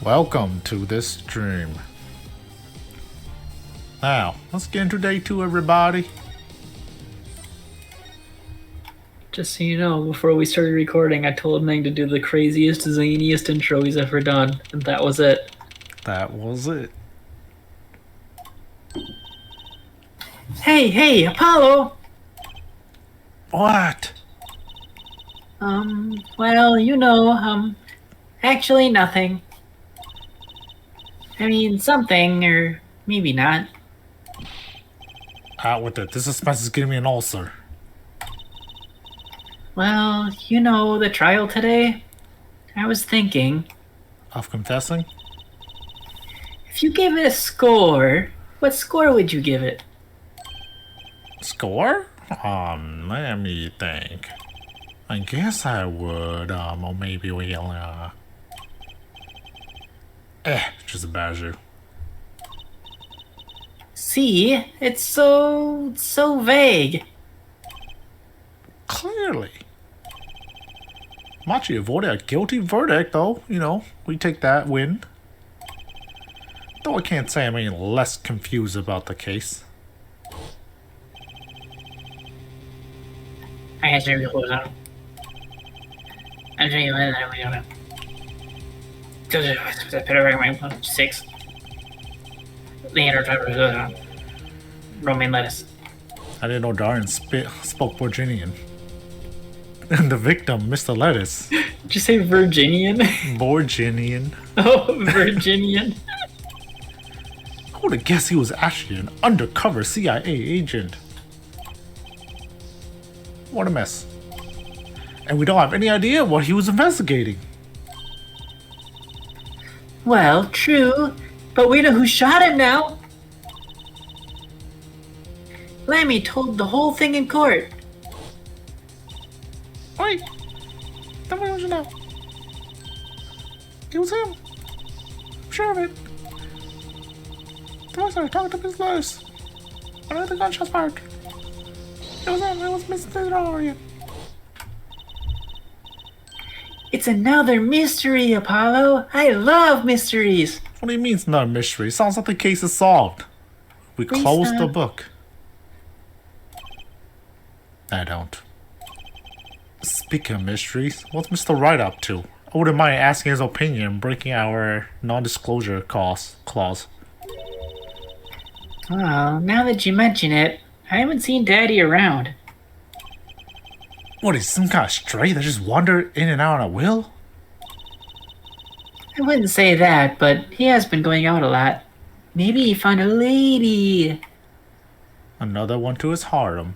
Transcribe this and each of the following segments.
Welcome to this stream. Now, let's get into day 2, everybody. Just so you know, before we started recording, I told Neng to do the craziest, zaniest intro he's ever done, and that was it. That was it. Hey, Apollo! What? Well, actually nothing. I mean, something, or maybe not. Out with it. This suspense is giving me an ulcer. Well, the trial today? I was thinking, Of confessing? if you gave it a score, what score would you give it? Score? Let me think. I guess I would, or maybe we'll, just a badger. See, it's so vague. Clearly. Machi avoided a guilty verdict, though. We take that win. Though I can't say I'm any less confused about the case. I guess maybe close out. I'm trying to let it out. Just 6. The inner romaine lettuce. I didn't know Darren spoke Virginian. And the victim, Mr. Lettuce. Did you say Virginian? Virginian. Oh, Virginian. I would have guessed he was actually an undercover CIA agent. What a mess. And we don't have any idea what he was investigating. Well, true, but we know who shot him now. Lammy told the whole thing in court. Wait, tell me what you know. It was him. I'm sure of it. The voice I talked to Miss Lois. When I heard the gunshots fired. It was him. It was Mr. Dorian. It's another mystery, Apollo. I love mysteries. What do you mean it's not a mystery? Sounds like the case is solved. We closed the book. I don't. Speaking of mysteries, what's Mr. Wright up to? I wouldn't mind asking his opinion and breaking our non-disclosure clause. Oh, now that you mention it, I haven't seen Daddy around. What, is he some kind of stray that just wandered in and out at will? I wouldn't say that, but he has been going out a lot. Maybe he found a lady. Another one to his harem.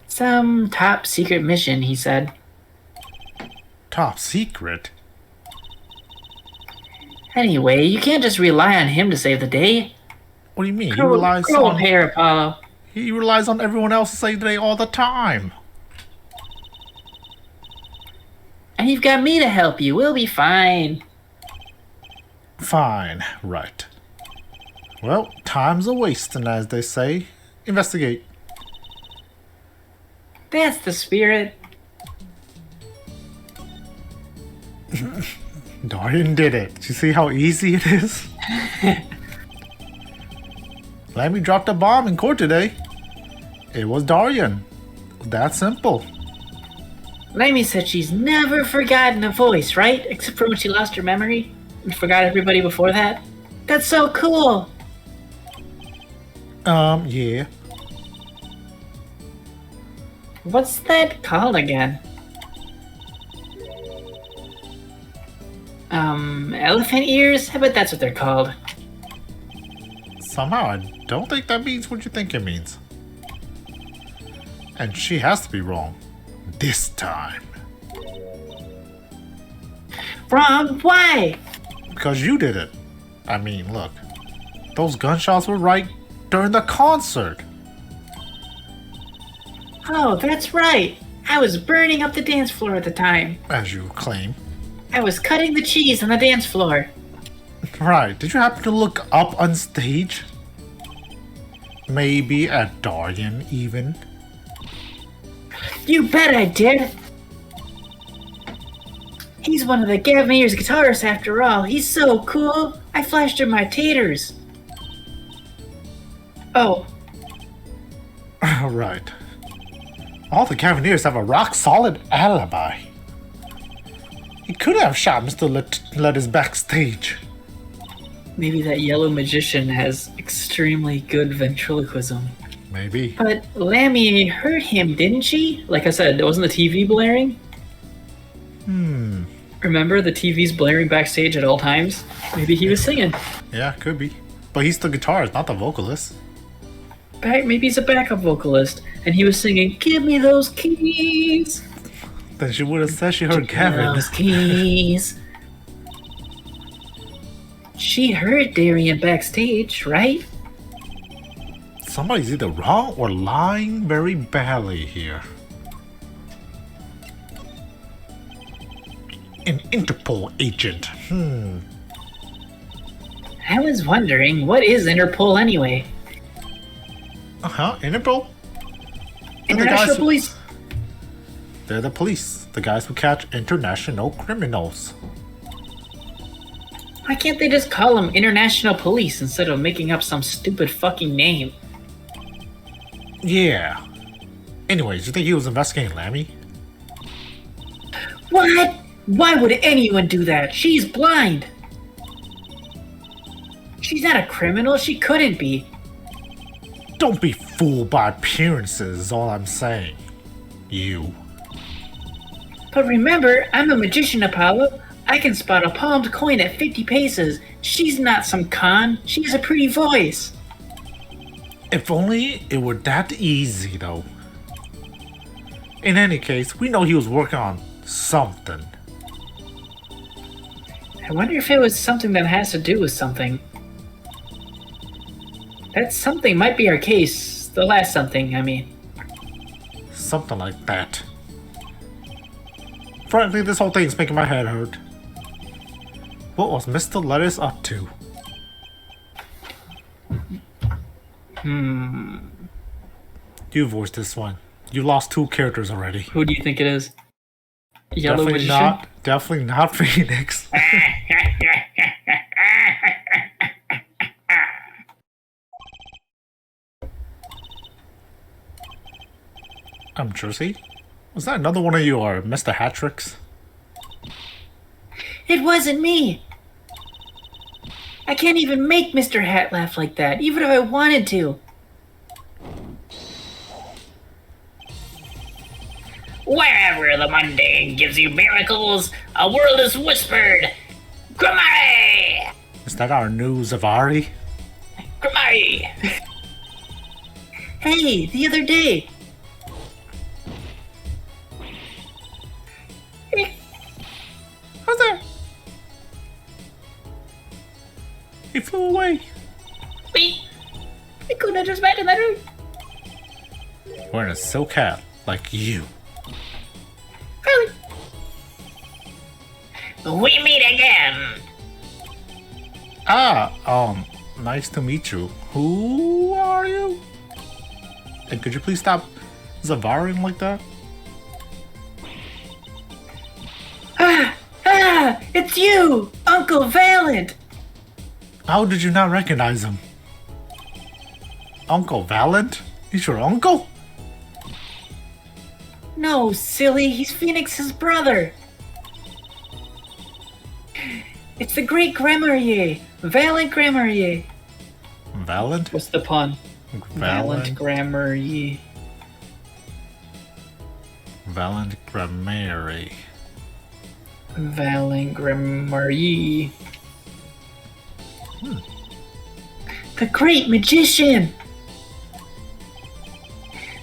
Some top secret mission, he said. Top secret? Anyway, you can't just rely on him to save the day. What do you mean? Grow a pair, Apollo. He relies on everyone else to save the day all the time. And you've got me to help you. We'll be fine. Fine, right. Well, time's a wasting, as they say. Investigate. That's the spirit. Dorian did it. Did you see how easy it is? Lammy dropped a bomb in court today. It was Dorian. That simple. Lammy said she's never forgotten a voice, right? Except for when she lost her memory and forgot everybody before that. That's so cool. Yeah. What's that called again? Elephant ears? I bet that's what they're called. Somehow, I don't think that means what you think it means. And she has to be wrong. This time. Wrong? Why? Because you did it. I mean, look. Those gunshots were right during the concert. Oh, that's right. I was burning up the dance floor at the time. As you claim. I was cutting the cheese on the dance floor. Right. Did you happen to look up on stage? Maybe at Dorian, even? You bet I did. He's one of the Gavineer's guitarists after all. He's so cool. I flashed him my taters. Oh, Right. All the Cavalniers have a rock-solid alibi. He could have shot Mr. Lettuce backstage. maybe that yellow magician has extremely good ventriloquism. Maybe. But Lammy heard him, didn't she? Like I said, wasn't the TV blaring? Remember the TV's blaring backstage at all times? Maybe he was singing. Yeah, could be. But he's the guitarist, not the vocalist. Maybe he's a backup vocalist, and he was singing, "Give me those keys." Then she would have said she heard Kevin. Those keys. She heard Darian backstage, right? Somebody's either wrong or lying very badly here. An Interpol agent. I was wondering, what is Interpol anyway? Interpol? International Police? They're the police. The guys who catch international criminals. Why can't they just call them International Police instead of making up some stupid fucking name? Yeah. Anyways, you think he was investigating Lammy? What? Why would anyone do that? She's blind. She's not a criminal. She couldn't be. Don't be fooled by appearances, is all I'm saying. You. But remember, I'm a magician, Apollo. I can spot a palmed coin at 50 paces. She's not some con. She has a pretty voice. If only it were that easy, though. In any case, we know he was working on something. I wonder if it was something that has to do with something. That something might be our case. The last something, I mean. Something like that. Frankly, this whole thing's making my head hurt. What was Mr. Lettuce up to? You voiced this one. You lost 2 characters already. Who do you think it is? Yellow magician? Definitely not Phoenix. I'm Jersey. Was that another one of your Mr. Hat-tricks? It wasn't me. I can't even make Mr. Hat laugh like that, even if I wanted to. Wherever the mundane gives you miracles, a world is whispered. Grimari! Is that our new Zvarri? Grimari! Hey, the other day. How's that? He flew away. Wait, I couldn't have just met in that room. Wearing a silk hat, like you. Really? we meet again. Nice to meet you. Who are you? And could you please stop Zavaring like that? It's you, Uncle Valent. How did you not recognize him? Uncle Valent? He's your uncle? No, silly, he's Phoenix's brother. It's the great Grammarier, Valent Grammarier. Valent? What's the pun? Valent Grammarier. Valent Grammary. Valent Grammarier. The great magician.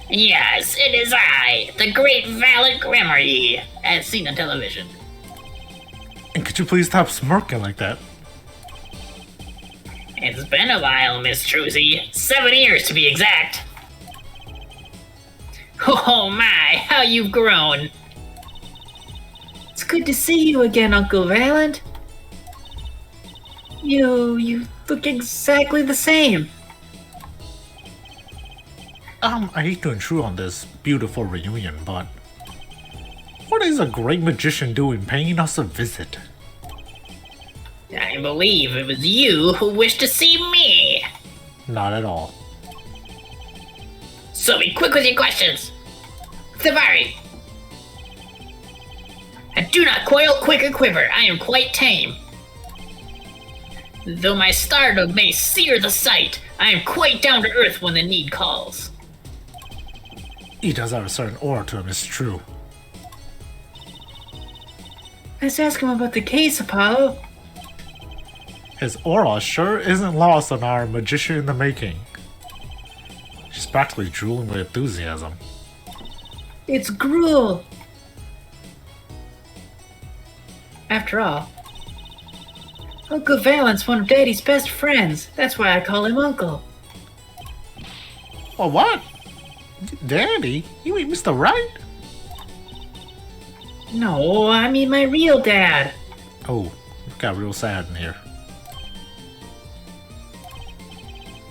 Yes, it is I, the great Valent Grimmery, as seen on television. And could you please stop smirking like that? It's been a while, Miss Trucy. 7 years to be exact. Oh my, how you've grown. It's good to see you again, Uncle Valent. You look exactly the same. I hate to intrude on this beautiful reunion, but what is a great magician doing paying us a visit? I believe it was you who wished to see me. Not at all. So be quick with your questions. Zvarri. And do not coil, quick, or quiver. I am quite tame. Though my stardom may sear the sight, I am quite down to earth when the need calls. He does have a certain aura to him, it's true. Let's ask him about the case, Apollo. His aura sure isn't lost on our magician in the making. She's practically drooling with enthusiasm. It's gruel. After all, Uncle Valent's one of Daddy's best friends. That's why I call him Uncle. Well, what? Daddy? You mean Mr. Right? No, I mean my real dad. Oh, it got real sad in here.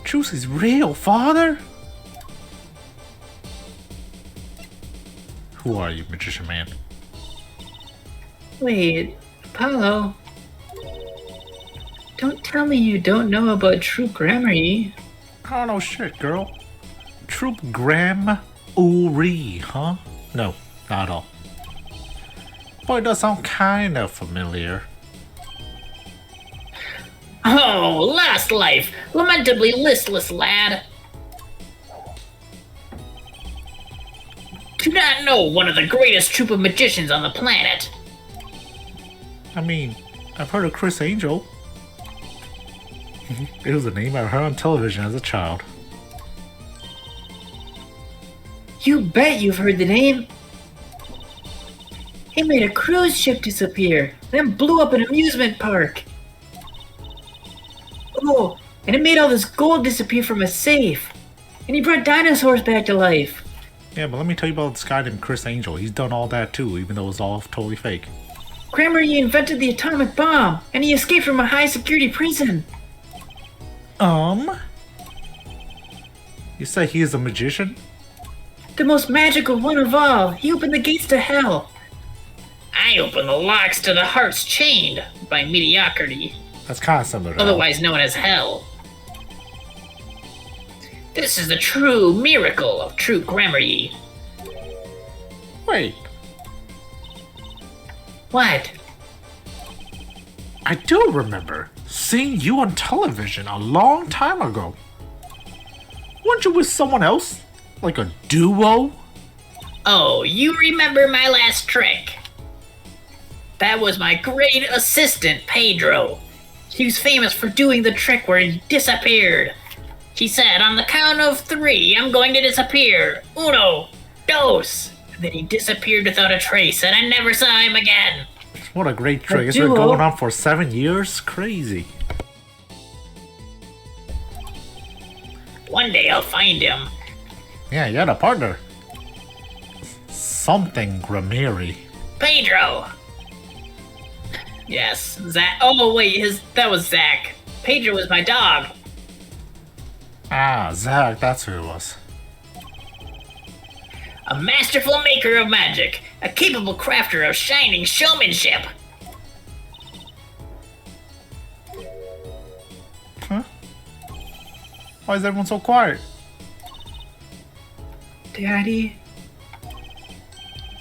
Trucy's real father? Who are you, magician man? Wait, Apollo. Don't tell me you don't know about true gramarye. I don't know shit, girl. Troop Gram Uri, huh? No, not at all. Boy, it does sound kind of familiar. Oh, last life, lamentably listless lad. Do not know one of the greatest troop of magicians on the planet. I mean, I've heard of Chris Angel. It was a name I heard on television as a child. You bet you've heard the name. He made a cruise ship disappear, then blew up an amusement park. Oh, and it made all this gold disappear from a safe. And he brought dinosaurs back to life. Yeah, but let me tell you about this guy named Chris Angel. He's done all that too, even though it was all totally fake. Gramarye invented the atomic bomb, and he escaped from a high-security prison. You say he is a magician? The most magical one of all. He opened the gates to hell. I open the locks to the hearts chained by mediocrity, That's kind of similar to hell. otherwise known as hell. This is the true miracle of true gramarye. Wait, What? I do remember seeing you on television a long time ago. Weren't you with someone else? Like a duo? Oh, you remember my last trick? That was my great assistant, Pedro. He was famous for doing the trick where he disappeared. He said, on the count of 3, I'm going to disappear. Uno, dos. And then he disappeared without a trace, and I never saw him again. What a great trick. It's been duo? going on for 7 years? Crazy. One day I'll find him. Yeah, you had a partner. Something Gramiri. Pedro. Yes, Zach. Oh wait, that was Zach. Pedro was my dog. Ah, Zach, that's who it was. A masterful maker of magic, a capable crafter of shining showmanship. Huh? Why is everyone so quiet? Daddy?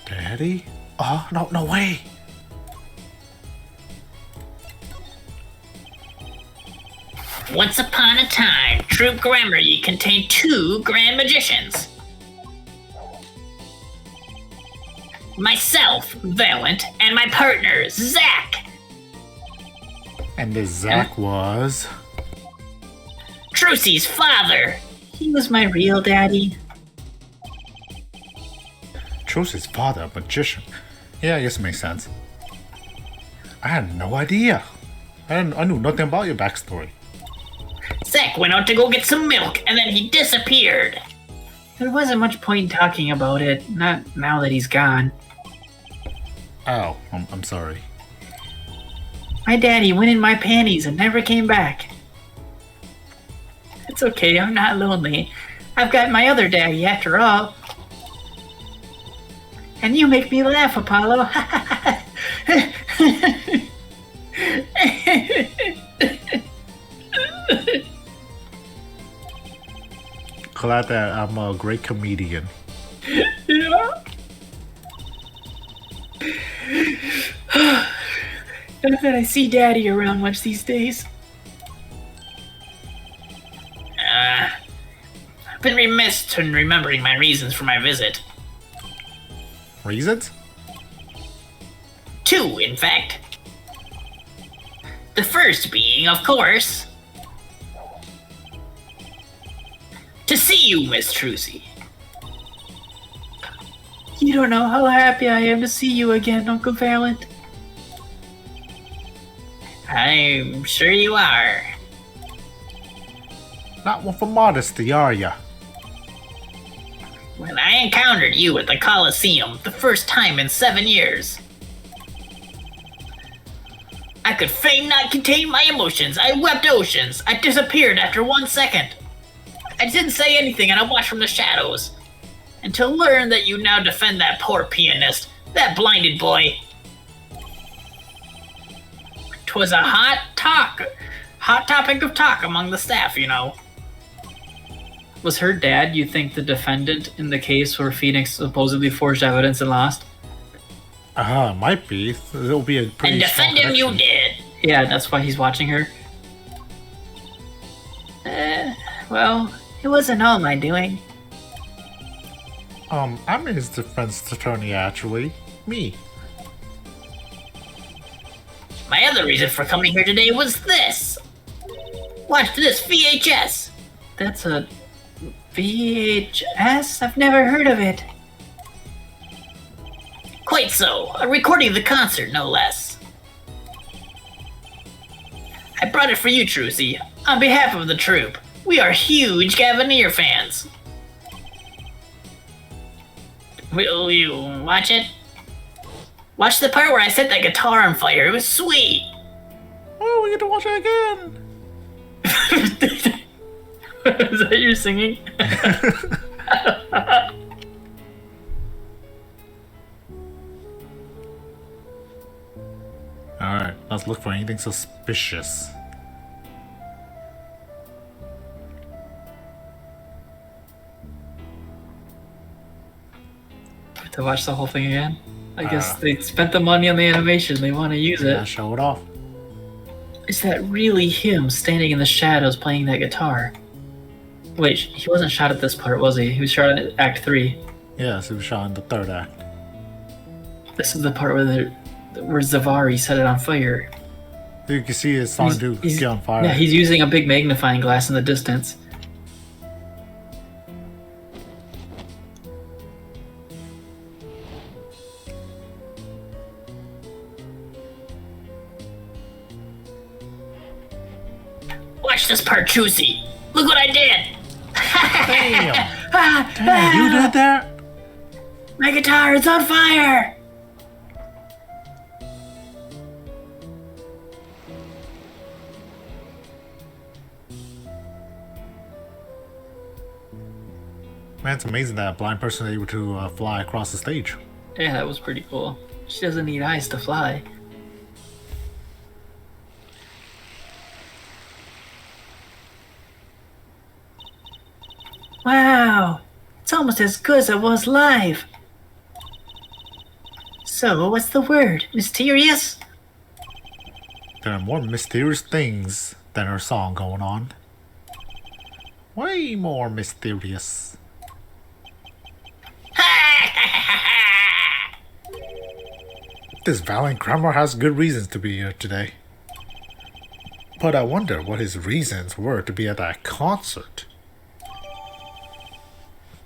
Daddy? Oh, no way. Once upon a time, Troop Gramarye contained 2 grand magicians. Myself, Valent, and my partner, Zach. And this Zach was... Trucy's father. He was my real daddy. Trucy's father, a magician. Yeah, I guess it makes sense. I had no idea. I knew nothing about your backstory. Zach went out to go get some milk, and then he disappeared. There wasn't much point in talking about it, not now that he's gone. Oh, I'm sorry. My daddy went in my panties and never came back. It's okay, I'm not lonely. I've got my other daddy after all. And you make me laugh, Apollo. Glad that I'm a great comedian. Yeah. Not that I see Daddy around much these days. I've been remiss in remembering my reasons for my visit. Reasons? 2, in fact. The first being, of course, to see you, Miss Trucy. You don't know how happy I am to see you again, Uncle Valent. I'm sure you are. Not one for modesty, are ya? When I encountered you at the Coliseum the first time in 7 years, I could fain not contain my emotions. I wept oceans. I disappeared after 1 second. I didn't say anything and I watched from the shadows. And to learn that you now defend that poor pianist, that blinded boy. 'Twas a hot topic of talk among the staff, you know. Was her dad, you think, the defendant in the case where Phoenix supposedly forged evidence and lost? Might be. It'll be a pretty And defend him you connection. did. Yeah, that's why he's watching her. Well, it wasn't all my doing. I'm his defense attorney, actually. Me. My other reason for coming here today was this. Watch this VHS. That's a VHS? I've never heard of it. Quite so, a recording of the concert, no less. I brought it for you, Trucy, on behalf of the troupe. We are huge Gavinier fans. Will you watch it? Watch the part where I set that guitar on fire. It was sweet. Oh, we get to watch it again. Is that you singing? Alright, let's look for anything suspicious. To watch the whole thing again? I guess they spent the money on the animation. They want to use it. Yeah, show it off. Is that really him standing in the shadows playing that guitar? Wait, he wasn't shot at this part, was he? He was shot at Act 3. Yes, it was shot in the third act. This is the part where Zvarri set it on fire. You can see it's starting to get on fire. Yeah, he's using a big magnifying glass in the distance. Watch this part, Trucy. Look what I did. Damn! Damn, you did that? My guitar is on fire. Man, it's amazing that a blind person is able to fly across the stage. Yeah, that was pretty cool. She doesn't need eyes to fly. Wow! It's almost as good as it was live. So, what's the word? Mysterious? There are more mysterious things than her song going on. Way more mysterious. This valiant Grammar has good reasons to be here today. But I wonder what his reasons were to be at that concert.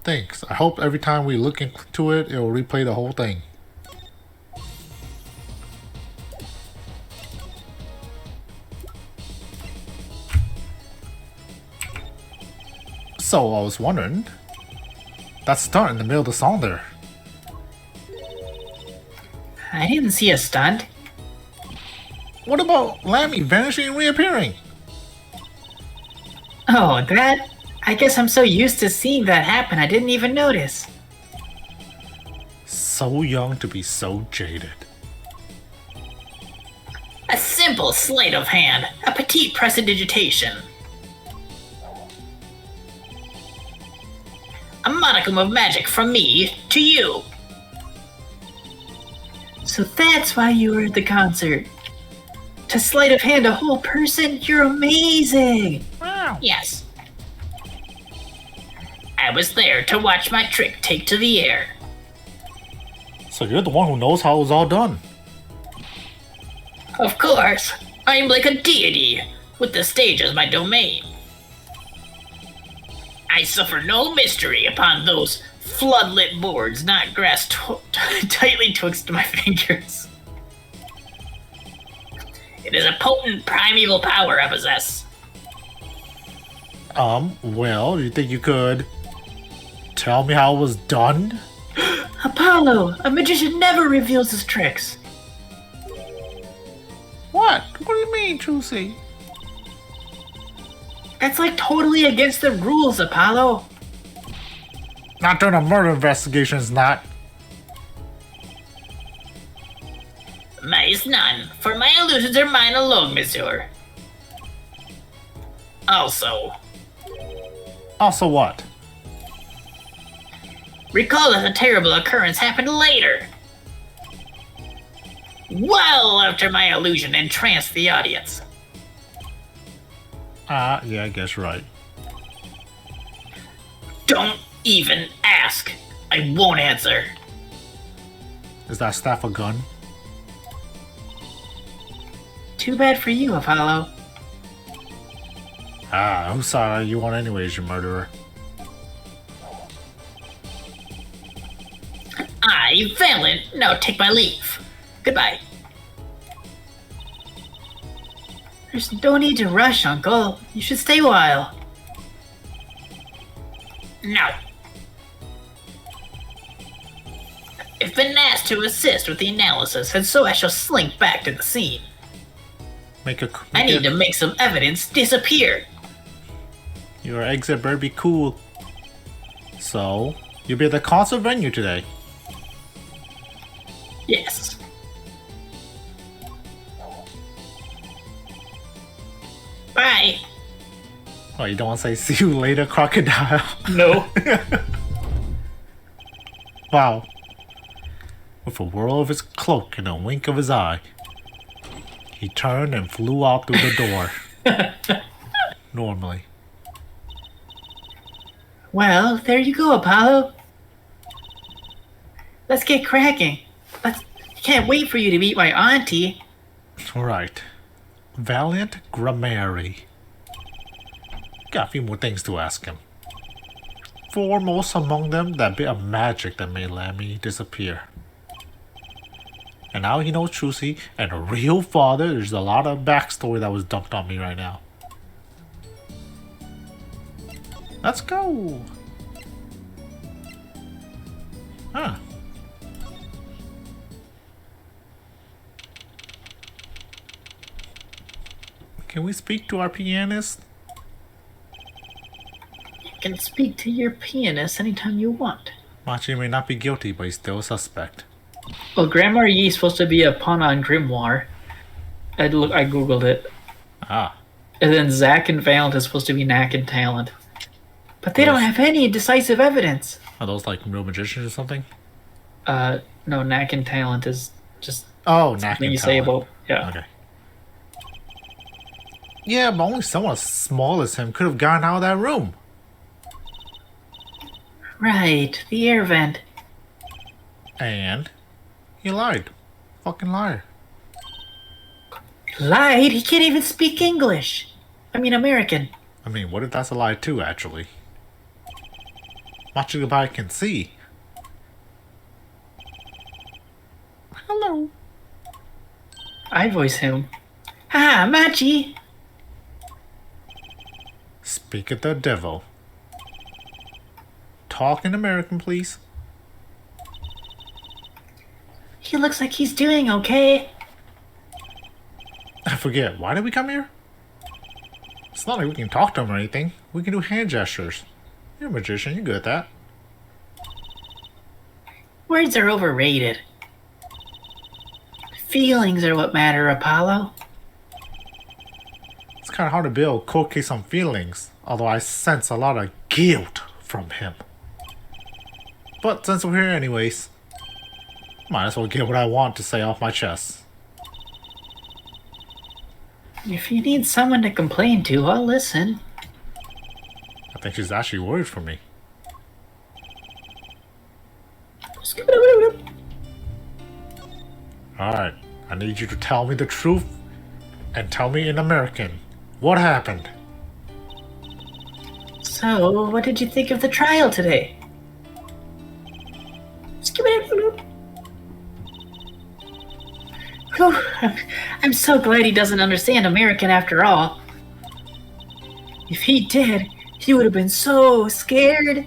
Thanks. I hope every time we look into it, it will replay the whole thing. So I was wondering, that stunt in the middle of the song there. I didn't see a stunt. What about Lammy vanishing and reappearing? Oh, that? I guess I'm so used to seeing that happen I didn't even notice. So young to be so jaded. A simple sleight of hand, a petite prestidigitation. A modicum of magic from me to you. So that's why you were at the concert. To sleight of hand a whole person? You're amazing! Wow. Yes. I was there to watch my trick take to the air. So you're the one who knows how it was all done. Of course, I'm like a deity, with the stage as my domain. I suffer no mystery upon those floodlit boards not grasped tightly twixt my fingers. It is a potent primeval power I possess. Well, you think you could tell me how it was done? Apollo, a magician never reveals his tricks. What? What do you mean, Trucy? That's like totally against the rules, Apollo. Not during a murder investigation, it's not. Is none, for my illusions are mine alone, monsieur. Also, What? recall that a terrible occurrence happened later. Well after my illusion entranced the audience. Yeah, I guess you're right. Don't even ask. I won't answer. Is that staff a gun? Too bad for you, Apollo. Whose side are you on anyways, you murderer? I, Valiant, now take my leave. Goodbye. There's no need to rush, Uncle. You should stay a while. No. I've been asked to assist with the analysis, and so I shall slink back to the scene. I need to make some evidence disappear. Your exit better be cool. So, you'll be at the concert venue today. Yes. Bye. Oh, you don't want to say see you later, crocodile? No. Wow. With a whirl of his cloak and a wink of his eye, he turned and flew out through the door. Normally. Well, there you go, Apollo. Let's get cracking. Can't wait for you to meet my auntie. Right. Valiant Grammary. Got a few more things to ask him. Foremost among them, that bit of magic that made Lammy disappear. And now he knows Trucy and a real father. There's a lot of backstory that was dumped on me right now. Let's go. Huh. Can we speak to our pianist? You can speak to your pianist anytime you want. Machi may not be guilty, but he's still a suspect. Well, Grammar Yi is supposed to be a pun on Grimoire. I googled it. Ah. And then Zack and Valiant is supposed to be Knack and Talent. But they don't have any decisive evidence. Are those like real magicians or something? No, Knack and Talent is just Knack something and you say Talent. about, yeah. Okay. Yeah, but only someone as small as him could have gotten out of that room. Right, the air vent. And he lied. Fucking liar. Lied? He can't even speak English. I mean, American. I mean, what if that's a lie too, actually? Machi Goodbye can see. Hello. I voice him. Ha, Machi! Speak of the devil. Talk in American, please. He looks like he's doing okay. I forget, why did we come here? It's not like we can talk to him or anything. We can do hand gestures. You're a magician, you're good at that. Words are overrated. Feelings are what matter, Apollo. It's kind of hard to build cold case on feelings, although I sense a lot of guilt from him. But since we're here anyways, might as well get what I want to say off my chest. If you need someone to complain to, I'll listen. I think she's actually worried for me. Alright, I need you to tell me the truth and tell me in American. What happened? So, what did you think of the trial today? Whew, I'm so glad he doesn't understand American after all. If he did, he would have been so scared.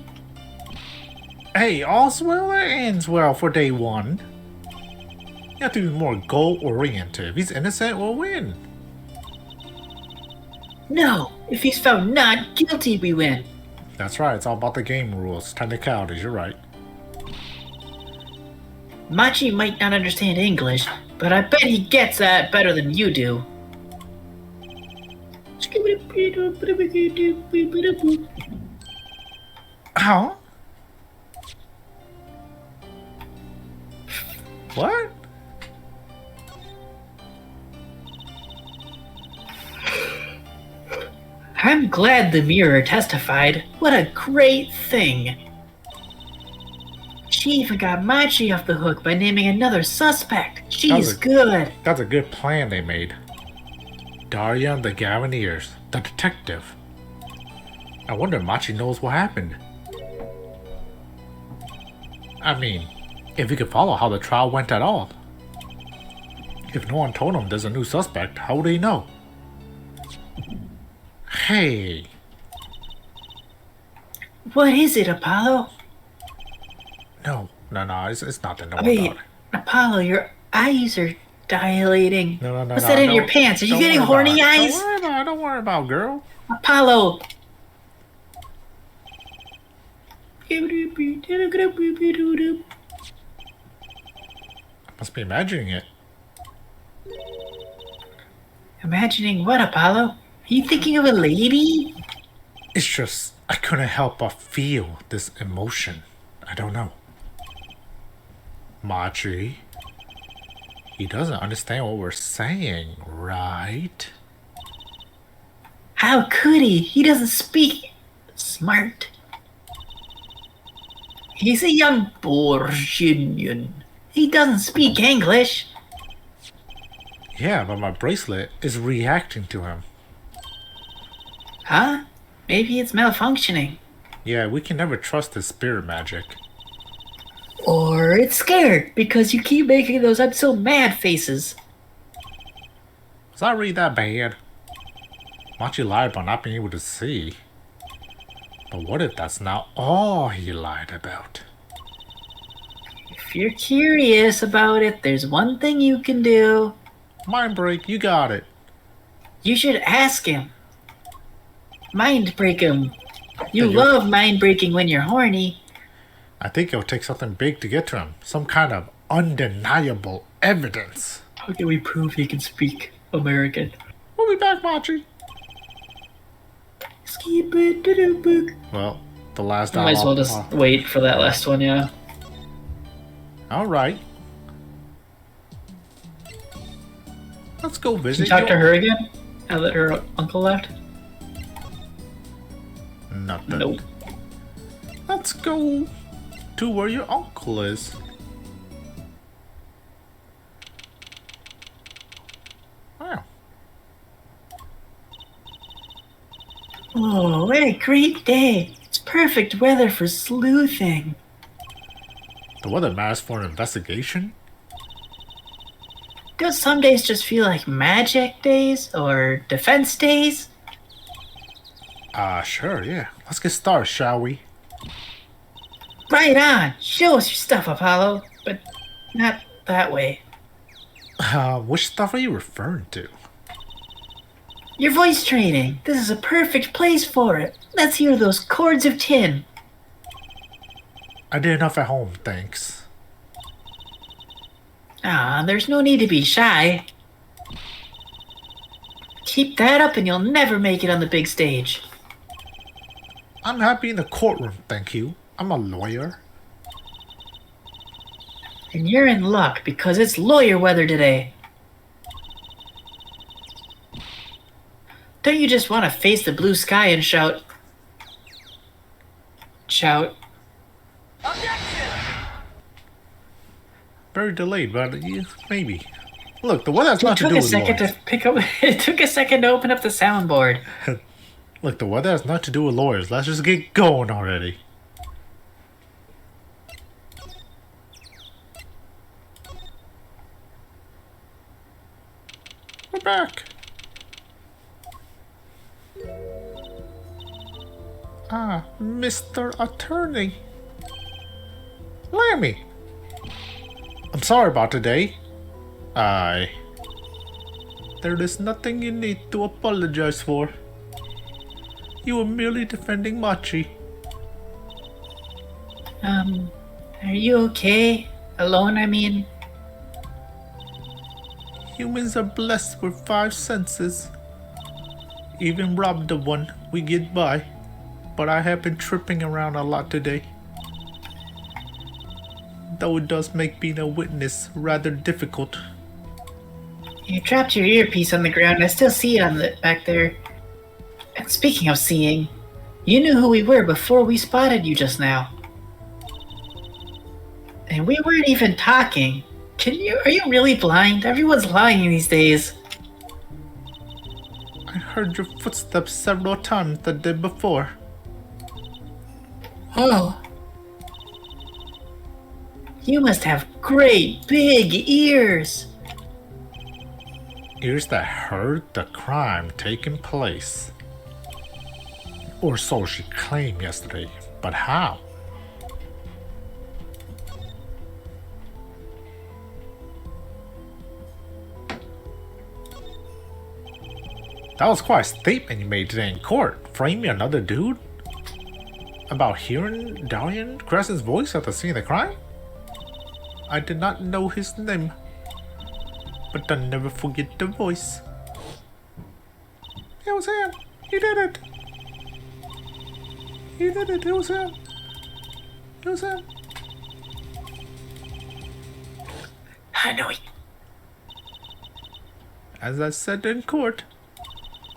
Hey, all's well that ends well for day one. You have to be more goal-oriented. If he's innocent, we'll win. No, if he's found not guilty, we win. That's right, it's all about the game rules. Technicalities, you're right. Machi might not understand English, but I bet he gets that better than you do. Huh? What? I'm glad the mirror testified. What a great thing. She even got Machi off the hook by naming another suspect. She's good. That's a good plan they made. Daryan the Gavineers, the detective. I wonder if Machi knows what happened. I mean, if he could follow how the trial went at all. If no one told him there's a new suspect, how would he know? Hey. What is it, Apollo? No, it's nothing. Don't worry Wait, about it. Apollo, your eyes are dilating. No. What's that in your pants? Are you getting horny eyes? Don't worry about it, girl. Apollo! I must be imagining it. Imagining what, Apollo? Are you thinking of a lady? It's just, I couldn't help but feel this emotion. I don't know. Machi, he doesn't understand what we're saying, right? How could he? He doesn't speak smart. He's a young Borginian. He doesn't speak English. Yeah, but my bracelet is reacting to him. Huh? Maybe it's malfunctioning. Yeah, we can never trust his spirit magic. Or it's scared because you keep making those I'm so mad faces. Is that really that bad? Machi lied about not being able to see. But what if that's not all he lied about? If you're curious about it, there's one thing you can do. Mind break, you got it. You should ask him. Mind break him. You Hey, love mind breaking when you're horny. I think it'll take something big to get to him. Some kind of undeniable evidence. How can we prove he can speak American? We'll be back, Machi. Well, the last Might as well dialogue. just wait for that last one, yeah. Alright. Let's go Can visit you talk to your- her again? Now that her uncle left? Nothing. Nope. Let's go to where your uncle is. Wow. Oh, what a great day. It's perfect weather for sleuthing. The weather matters for an investigation? Don't some days just feel like magic days or defense days? Sure, yeah. Let's get started, shall we? Right on. Show us your stuff, Apollo. But not that way. Which stuff are you referring to? Your voice training. This is a perfect place for it. Let's hear those chords of tin. I did enough at home, thanks. Ah, there's no need to be shy. Keep that up and you'll never make it on the big stage. I'm happy in the courtroom, thank you. I'm a lawyer. And you're in luck because it's lawyer weather today. Don't you just want to face the blue sky and shout? Very delayed, but yeah, maybe. Look, the weather has nothing to do with lawyers. It took a second to open up the soundboard. Look, the weather has nothing to do with lawyers. Let's just get going already. We're back. Ah, Mr. Attorney. Lammy. I'm sorry about today. There is nothing you need to apologize for. You were merely defending Machi. Are you okay? Alone, I mean? Humans are blessed with 5 senses. Even robbed of one, we get by. But I have been tripping around a lot today. Though it does make being a witness rather difficult. You dropped your earpiece on the ground. I still see it on the back there. And speaking of seeing, you knew who we were before we spotted you just now. And we weren't even talking. Are you really blind? Everyone's lying these days. I heard your footsteps several times the day before. Oh. You must have great big ears. Ears that heard the crime taking place. Or so she claimed yesterday, but how? That was quite a statement you made today in court. Framing another dude? About hearing Darian Crescent's voice at the scene of the crime? I did not know his name, but I'll never forget the voice. It was him. He did it. He did it. It was him. It was him. I know. As I said in court,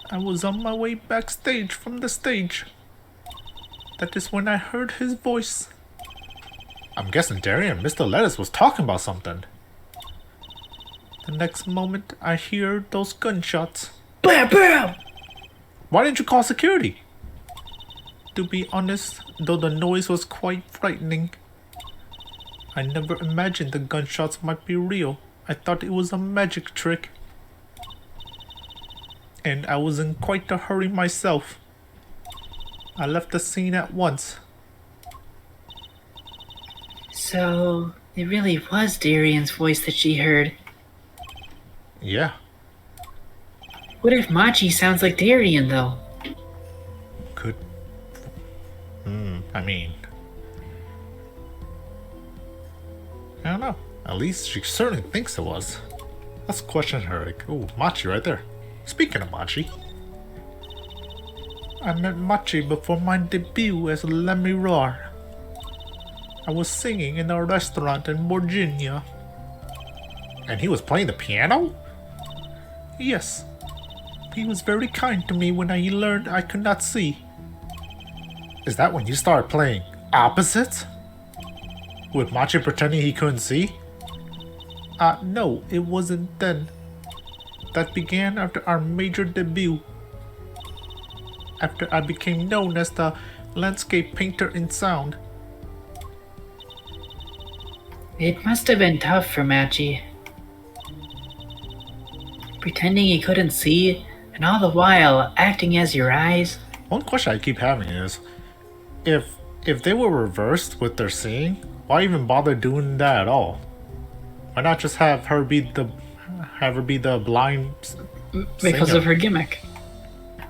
I was on my way backstage from the stage. That is when I heard his voice. I'm guessing Darian Mr. Lettuce was talking about something. The next moment, I hear those gunshots. Bam, bam! Why didn't you call security? To be honest, though the noise was quite frightening, I never imagined the gunshots might be real. I thought it was a magic trick. And I was in quite a hurry myself. I left the scene at once. So, it really was Darian's voice that she heard. Yeah, What if Machi sounds like Darian, though? could. I mean, I don't know. At least she certainly thinks it was. Let's question her. Like, ooh, Machi right there. Speaking of Machi, I met Machi before my debut as Lemmy Roar. I was singing in a restaurant in Virginia. And he was playing the piano? Yes. He was very kind to me when he learned I could not see. Is that when you started playing opposites? With Machi pretending he couldn't see? No, it wasn't then. That began after our major debut. After I became known as the landscape painter in sound. It must have been tough for Machi. Pretending he couldn't see, and all the while acting as your eyes. One question I keep having is, if they were reversed with their seeing, why even bother doing that at all? Why not just have her be the blind Because singer? of her gimmick.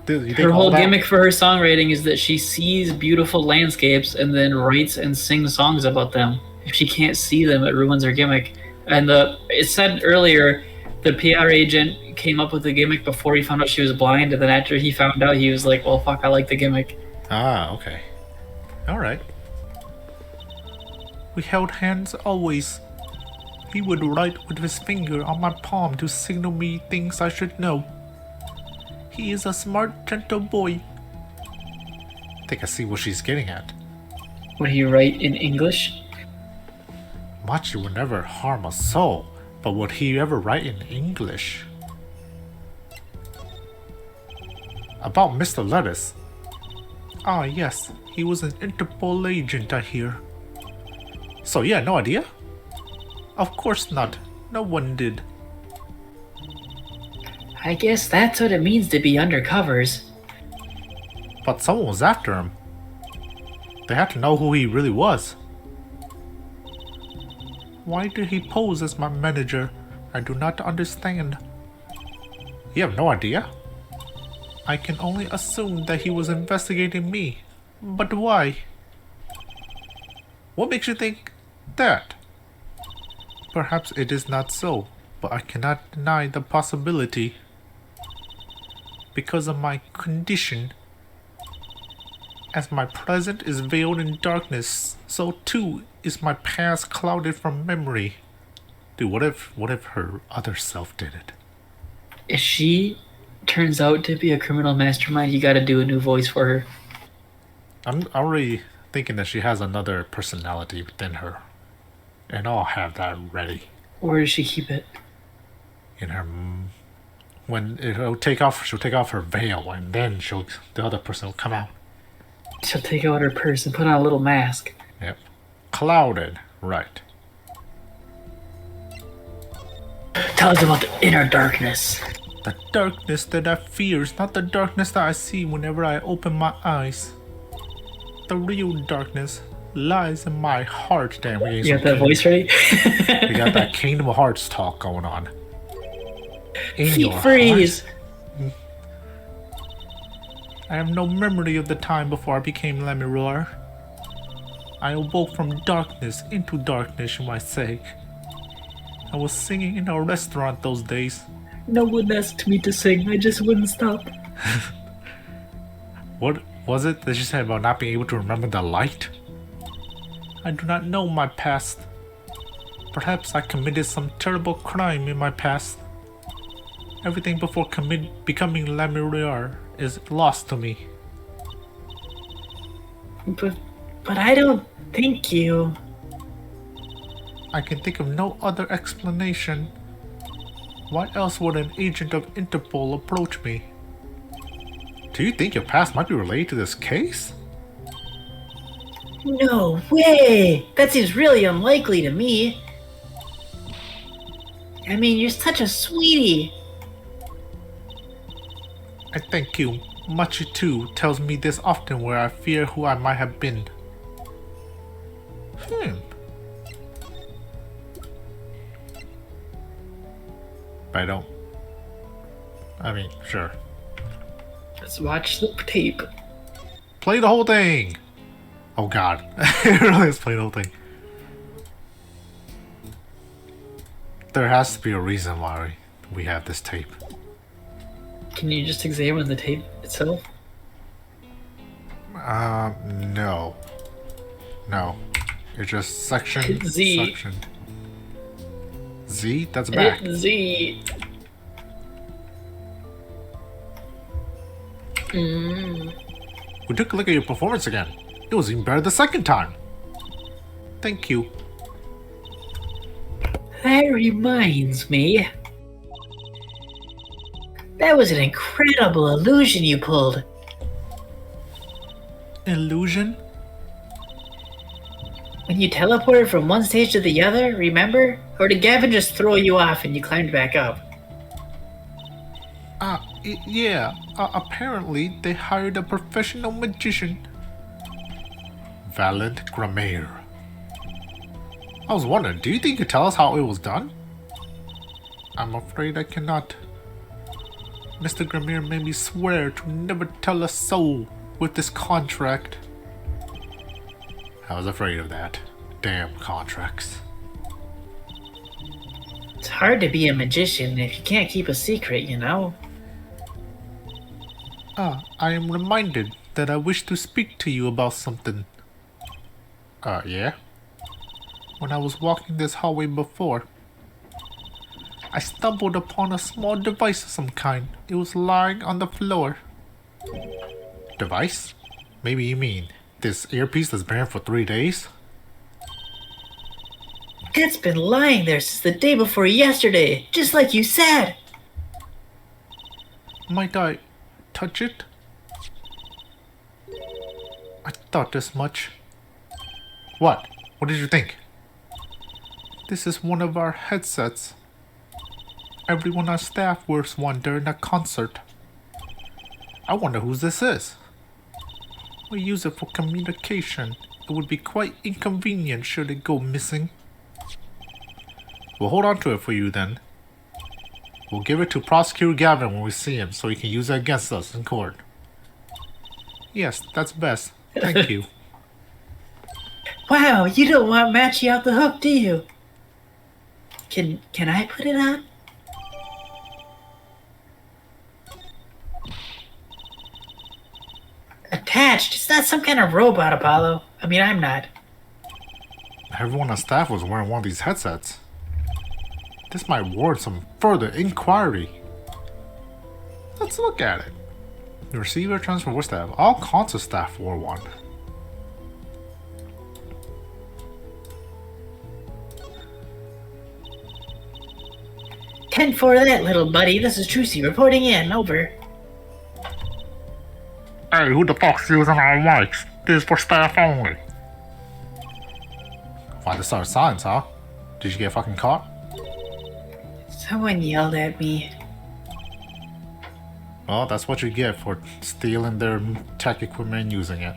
Do you think Her all whole that- gimmick for her songwriting is that she sees beautiful landscapes and then writes and sings songs about them. If she can't see them, it ruins her gimmick. And it said earlier the PR agent came up with the gimmick before he found out she was blind, and then after he found out, he was like, "Well, fuck, I like the gimmick." Ah, okay. Alright. We held hands always. He would write with his finger on my palm to signal me things I should know. He is a smart, gentle boy. I think I see what she's getting at. Would he write in English? Machi would never harm a soul, but would he ever write in English? About Mr. Lettuce. Ah, yes, he was an Interpol agent, I hear. So yeah, no idea? Of course not. No one did. I guess that's what it means to be undercovers. But someone was after him. They had to know who he really was. Why did he pose as my manager? I do not understand. You have no idea? I can only assume that he was investigating me. But why? What makes you think that? Perhaps it is not so, but I cannot deny the possibility. Because of my condition, as my present is veiled in darkness, so too is my past clouded from memory. Dude, what if her other self did it? If she turns out to be a criminal mastermind, you gotta do a new voice for her. I'm already thinking that she has another personality within her. And I'll have that ready. Where does she keep it? In her... When she'll take off her veil, and then the other person will come out. She'll take out her purse and put on a little mask. Yep. Clouded. Right. Tell us about the inner darkness. The darkness that I fear is not the darkness that I see whenever I open my eyes. The real darkness lies in my heart. Damn, we You got that voice ready? We got that Kingdom Hearts talk going on. In Feet your freeze! heart. I have no memory of the time before I became Lemuroir. I awoke from darkness into darkness, you might say. I was singing in a restaurant those days. No one asked me to sing, I just wouldn't stop. What was it that you said about not being able to remember the light? I do not know my past. Perhaps I committed some terrible crime in my past. Everything before becoming Lemuroir is lost to me. But I don't think you... I can think of no other explanation. Why else would an agent of Interpol approach me? Do you think your past might be related to this case? No way! That seems really unlikely to me. I mean, you're such a sweetie. I thank you. Machi too tells me this often where I fear who I might have been. But I don't. I mean, sure. Let's watch the tape. Play the whole thing! Oh god. It really is play the whole thing. There has to be a reason why we have this tape. Can you just examine the tape itself? No. No. It's just section. Z. Section. Z? That's back. Hit Z. We took a look at your performance again. It was even better the second time. Thank you. That reminds me. That was an incredible illusion you pulled. Illusion? When you teleported from one stage to the other, remember? Or did Gavin just throw you off and you climbed back up? Yeah. Apparently, they hired a professional magician. Valid Grammar. I was wondering, do you think you could tell us how it was done? I'm afraid I cannot. Mr. Grammar made me swear to never tell a soul with this contract. I was afraid of that. Damn contracts. It's hard to be a magician if you can't keep a secret, you know? I am reminded that I wish to speak to you about something. Yeah? When I was walking this hallway before, I stumbled upon a small device of some kind. It was lying on the floor. Device? Maybe you mean this earpiece that's been here for 3 days? That's been lying there since the day before yesterday, just like you said. Might I touch it? I thought as much. What? What did you think? This is one of our headsets. Everyone on staff wears one during a concert. I wonder whose this is. We use it for communication. It would be quite inconvenient should it go missing. We'll hold on to it for you then. We'll give it to Prosecutor Gavin when we see him so he can use it against us in court. Yes, that's best. Thank you. Wow, you don't want Matchy off the hook, do you? Can I put it on? Attached? It's not some kind of robot, Apollo. I mean, I'm not. Everyone on staff was wearing one of these headsets. This might warrant some further inquiry. Let's look at it. The receiver transfer staff. All concert staff wore one. Ten for that, little buddy. This is Trucy reporting in. Over. Hey, who the fuck's using our mics? This is for staff only. Why the start signs, huh? Did you get fucking caught? Someone yelled at me. Well, that's what you get for stealing their tech equipment and using it.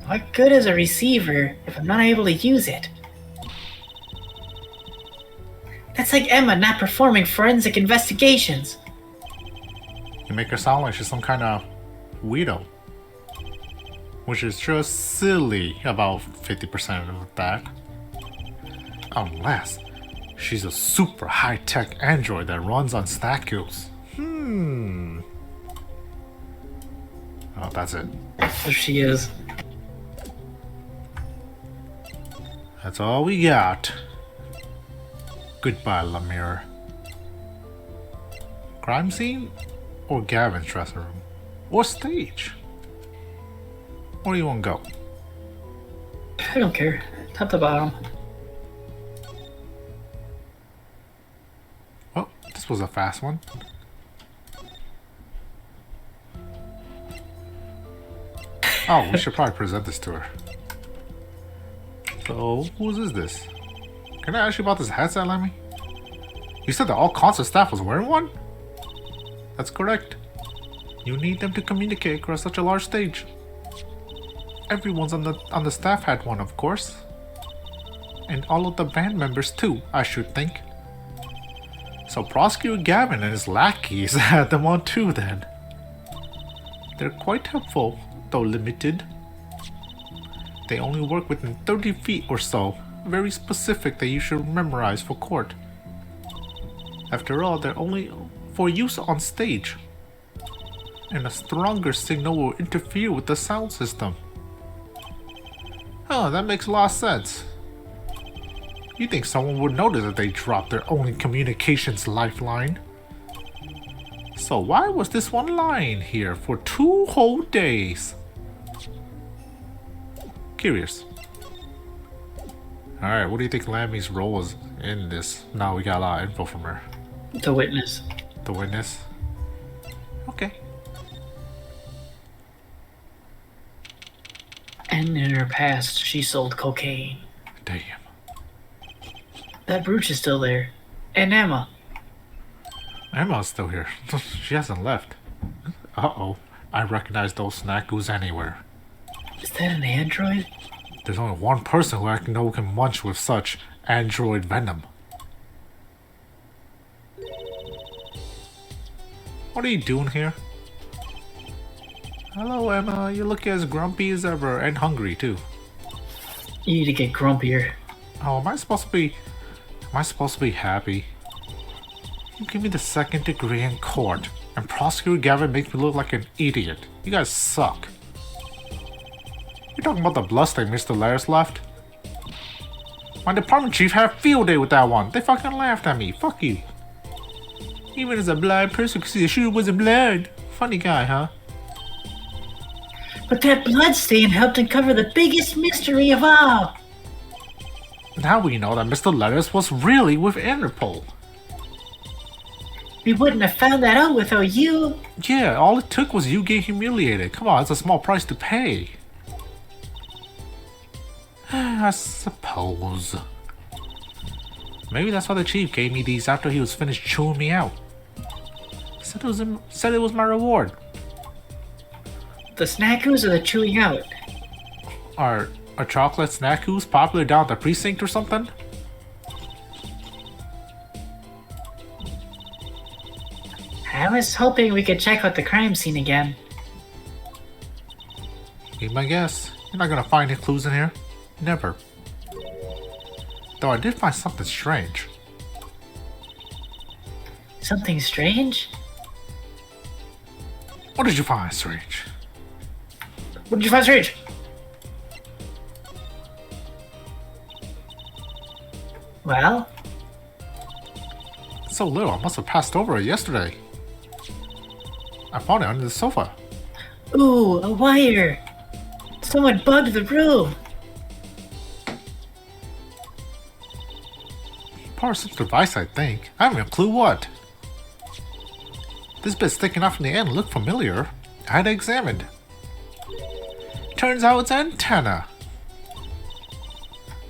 What good is a receiver if I'm not able to use it? That's like Emma not performing forensic investigations. You make her sound like she's some kind of weirdo. Which is just silly about 50% of that. Unless she's a super high-tech android that runs on Snackles. Oh, that's it. There she is. That's all we got. Goodbye, Lemire. Crime scene? Or Gavin's dressing room? Or stage? Where do you want to go? I don't care. Top to bottom. Well, this was a fast one. Oh, we should probably present this to her. So, whose is this? Can I ask you about this headset, Lemmy? You said that all concert staff was wearing one? That's correct. You need them to communicate across such a large stage. Everyone's on the staff had one, of course. And all of the band members too, I should think. So Prosecutor Gavin and his lackeys had them on too then. They're quite helpful, though limited. They only work within 30 feet or so, very specific that you should memorize for court. After all, they're only for use on stage. And a stronger signal will interfere with the sound system. Oh, that makes a lot of sense. You think someone would notice if they dropped their only communications lifeline? So why was this one lying here for 2 whole days? Curious. Alright, what do you think Lammy's role was in this? Now we got a lot of info from her. The witness. The witness? Okay. And in her past, she sold cocaine. Damn. That brooch is still there. And Emma. Emma's still here. She hasn't left. Uh-oh. I recognize those snackos anywhere. Is that an android? There's only one person who I know can munch with such android venom. What are you doing here? Hello, Emma. You look as grumpy as ever and hungry too. You need to get grumpier. Oh, am I supposed to be Am I supposed to be happy? You give me the 2nd degree in court, and Prosecutor Gavin makes me look like an idiot. You guys suck. You're talking about the bloodstain Mr. Laris left? My department chief had a field day with that one. They fucking laughed at me. Fuck you. Even as a blind person could see the shooter wasn't blind. Funny guy, huh? But that bloodstain helped uncover the biggest mystery of all. Now we know that Mr. Laris was really with Interpol. We wouldn't have found that out without you. Yeah, all it took was you getting humiliated. Come on, it's a small price to pay. I suppose. Maybe that's why the chief gave me these after he was finished chewing me out. Said it was my reward. The snackoos or the chewing out? Are chocolate snackoos popular down at the precinct or something? I was hoping we could check out the crime scene again. Be my guess. You're not gonna find any clues in here. Never. Though I did find something strange. Something strange? What did you find strange? What did you find strange? Well? It's so little, I must have passed over it yesterday. I found it under the sofa. Ooh, a wire! Someone bugged the room! Part of some device, I think. I haven't a clue what. This bit sticking out from the end looked familiar. I had it examined. Turns out it's an antenna.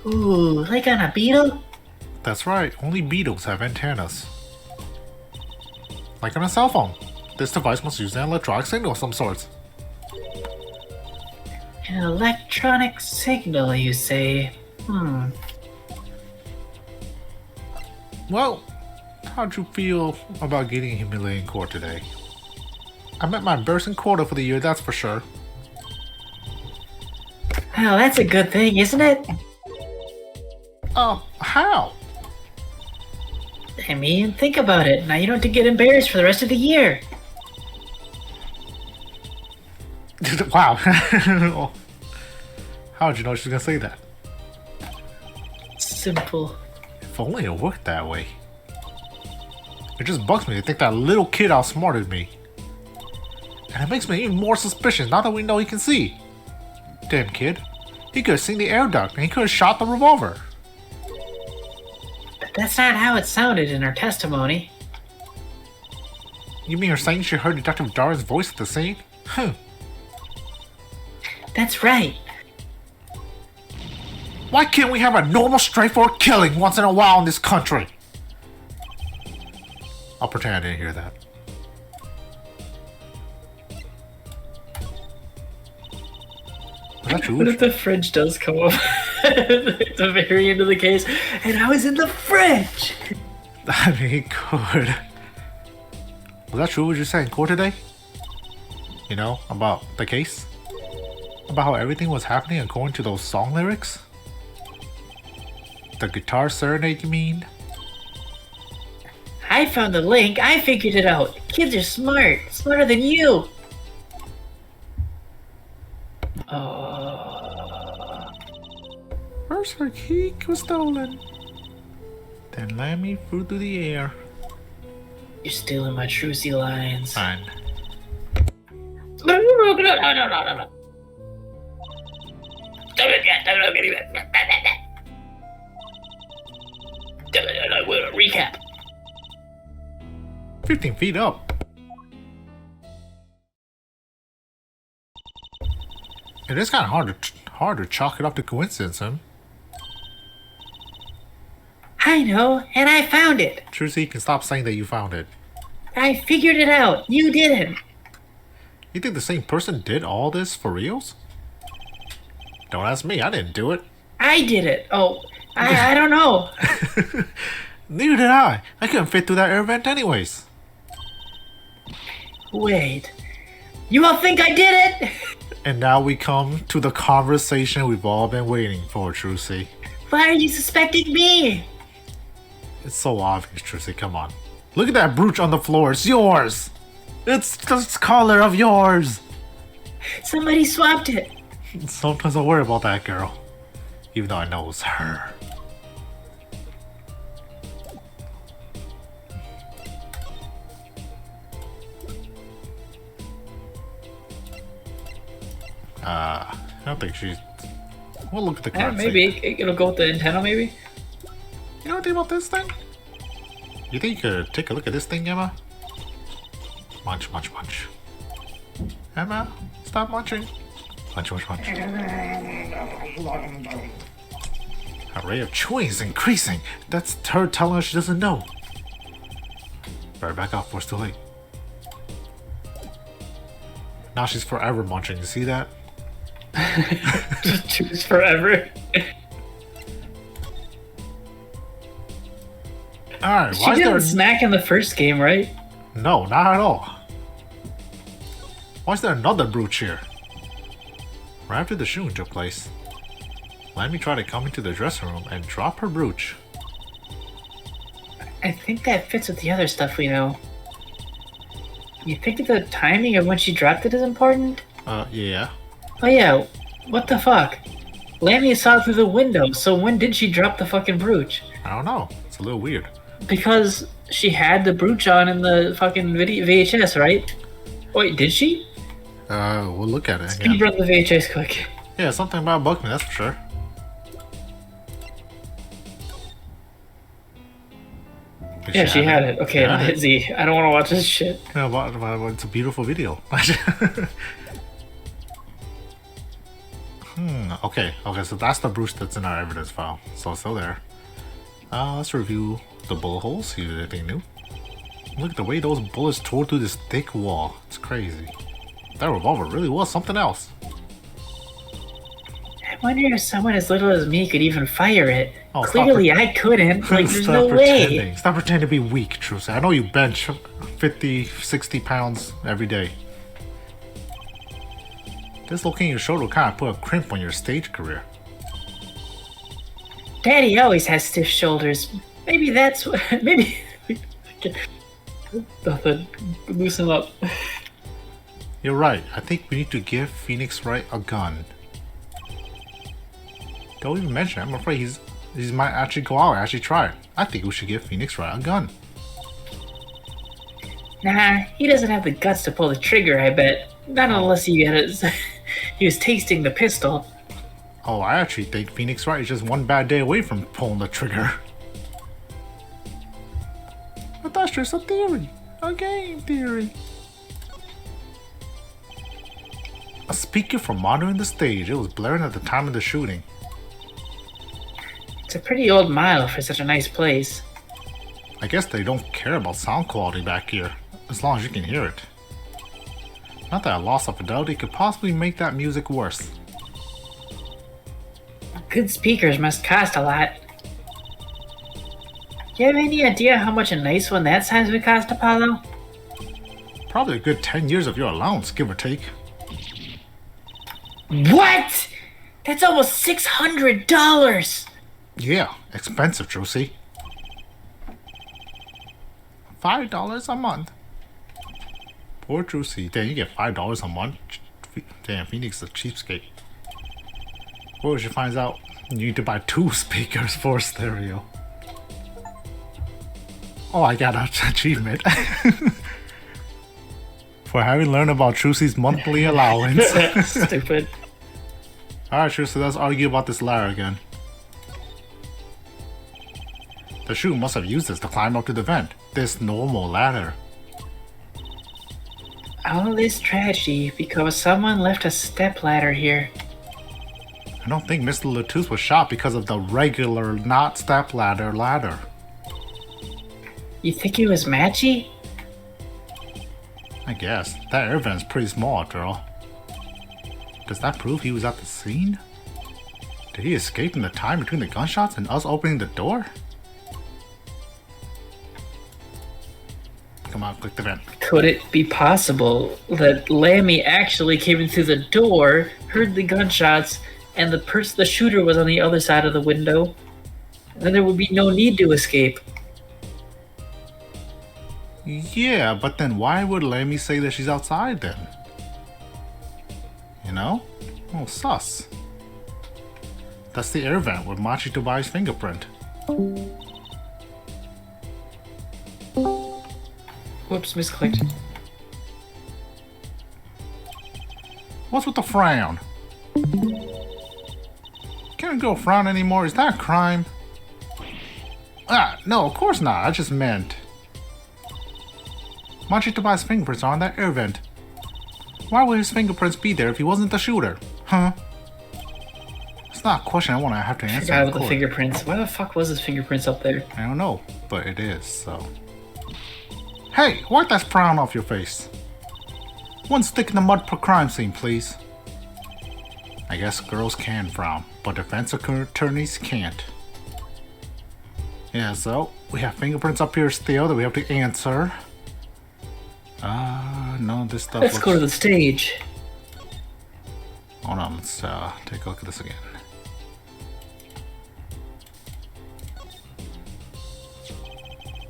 Ooh, like on a beetle? That's right, only beetles have antennas. Like on a cell phone. This device must use an electronic signal of some sort. An electronic signal, you say? Well, how'd you feel about getting humiliated in court today? I met my embarrassing quota for the year, that's for sure. Well, that's a good thing, isn't it? How? I mean, think about it. Now you don't have to get embarrassed for the rest of the year. Wow. How'd you know she was gonna say that? Simple. If only it worked that way. It just bugs me to think that little kid outsmarted me. And it makes me even more suspicious now that we know he can see. Damn kid. He could have seen the air duct and he could have shot the revolver. But that's not how it sounded in her testimony. You mean you're saying she heard Detective Dara's voice at the scene? That's right. Why can't we have a normal, straightforward killing once in a while in this country? I'll pretend I didn't hear that. Was that What true? if the fridge does come up at the very end of the case, and I was in the fridge? I mean, he could. Was that true what you said in court today? You know, about the case? About how everything was happening according to those song lyrics? The guitar serenade, you mean? I found the link. I figured it out. Kids are smart. Smarter than you. First her key was stolen. Then Lammy flew through the air. You're stealing my trucy lines. Fine. No. Recap. 15 feet up. It is kind of hard to chalk it up to coincidence, huh? I know, and I found it. Trucy, you can stop saying that you found it. I figured it out. You didn't. You think the same person did all this for reals? Don't ask me, I didn't do it. I did it. Oh, I don't know. Neither did I. I couldn't fit through that air vent anyways. Wait. You all think I did it? And now we come to the conversation we've all been waiting for, Trucy. Why are you suspecting me? It's so obvious, Trucy. Come on. Look at that brooch on the floor. It's yours. It's the color of yours. Somebody swapped it. Sometimes I worry about that girl, even though I know it's her. I don't think she's. We'll look at the card. Maybe it'll go with the antenna. Maybe. You know anything about this thing? You think you could take a look at this thing, Emma? Munch, munch, munch. Emma, stop munching. Munch, munch, munch. Her rate of chewing is increasing. That's her telling us she doesn't know. Better back off before it's too late. Now she's forever munching. You see that? Just choose forever. Alright, She didn't snack in the first game, right? No, not at all. Why is there another brooch here? Right after the shooting took place, let me try to come into the dressing room and drop her brooch. I think that fits with the other stuff we know. You think the timing of when she dropped it is important? Yeah. Oh yeah, what the fuck? Lammy saw through the window, so when did she drop the fucking brooch? I don't know. It's a little weird. Because she had the brooch on in the fucking VHS, right? Wait, did she? We'll look at it. Speed run the VHS quick. Yeah, something about Buckman, that's for sure. Yeah, she had it. Okay, Yeah. hit Z. I don't want to watch this shit. Yeah, but it's a beautiful video. Okay, so that's the brooch that's in our evidence file. So it's still there. Let's review the bullet holes, see if there's anything new. Look at the way those bullets tore through this thick wall. It's crazy. That revolver really was something else. I wonder if someone as little as me could even fire it. Oh, Clearly I couldn't. Like, there's no pretending. way. Stop pretending to be weak, Truce. I know you bench 50, 60 pounds every day. Dislocating your shoulder kind of put a crimp on your stage career. Daddy always has stiff shoulders. Maybe that's what. Maybe. Nothing. Loosen up. You're right. I think we need to give Phoenix Wright a gun. Don't even mention it. I'm afraid he might actually go out and actually try it. I think we should give Phoenix Wright a gun. Nah, he doesn't have the guts to pull the trigger, I bet. Not unless he was tasting the pistol. Oh, I actually think Phoenix Wright is just one bad day away from pulling the trigger. But that's just a theory. A game theory. A speaker for monitoring the stage. It was blaring at the time of the shooting. It's a pretty old model for such a nice place. I guess they don't care about sound quality back here, as long as you can hear it. Not that a loss of fidelity could possibly make that music worse. Good speakers must cost a lot. Do you have any idea how much a nice one that size would cost, Apollo? Probably a good 10 years of your allowance, give or take. What? That's almost $600! Yeah, expensive, Josie. $5 a month. Poor Josie. Damn, you get $5 a month? Damn, Phoenix is a cheapskate. What if she finds out you need to buy 2 speakers for a stereo? Oh, I got an achievement. For having learned about Trusie's monthly allowance. Stupid. Alright, sure, so let's argue about this ladder again. The shooter must have used this to climb up to the vent. This normal ladder. All this tragedy because someone left a stepladder here. I don't think Mr. Latouche was shot because of the regular, not stepladder ladder. You think it was Matchy? I guess. That air vent's pretty small after all. Does that prove he was at the scene? Did he escape in the time between the gunshots and us opening the door? Come on, click the vent. Could it be possible that Lammy actually came in through the door, heard the gunshots, and the shooter was on the other side of the window? Then there would be no need to escape. Yeah, but then why would Lemmy say that she's outside then? You know? Oh, sus. That's the air vent with Machi Tobai's fingerprint. Whoops, misclicked. What's with the frown? Can't go frown anymore. Is that a crime? Ah, no, of course not. I just meant... Machi Tobai's fingerprints are on that air vent. Why would his fingerprints be there if he wasn't the shooter? Huh? It's not a question I want to have to answer. Guy with the fingerprints. Why the fuck was his fingerprints up there? I don't know, but it is, so... Hey, wipe that frown off your face. One stick in the mud per crime scene, please. I guess girls can frown, but defense attorneys can't. Yeah, so we have fingerprints up here still that we have to answer. No, this stuff Let's go to the stage. Hold on, let's take a look at this again.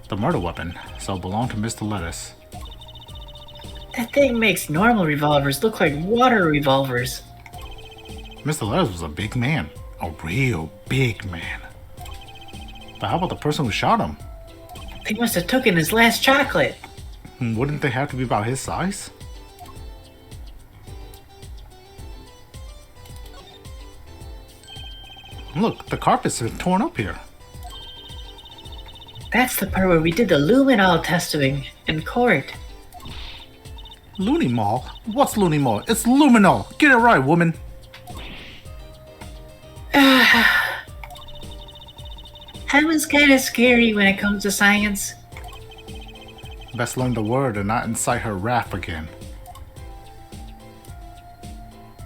The murder weapon, so it belonged to Mr. Lettuce. That thing makes normal revolvers look like water revolvers. Mr. Lettuce was a big man. A real big man. But how about the person who shot him? They must have taken his last chocolate. Wouldn't they have to be about his size? Look, the carpets are torn up here. That's the part where we did the luminol testing in court. Looney Mall? What's Looney Mall? It's luminol! Get it right, woman! Heaven's kind of scary when it comes to science. Best learn the word and not incite her wrath again.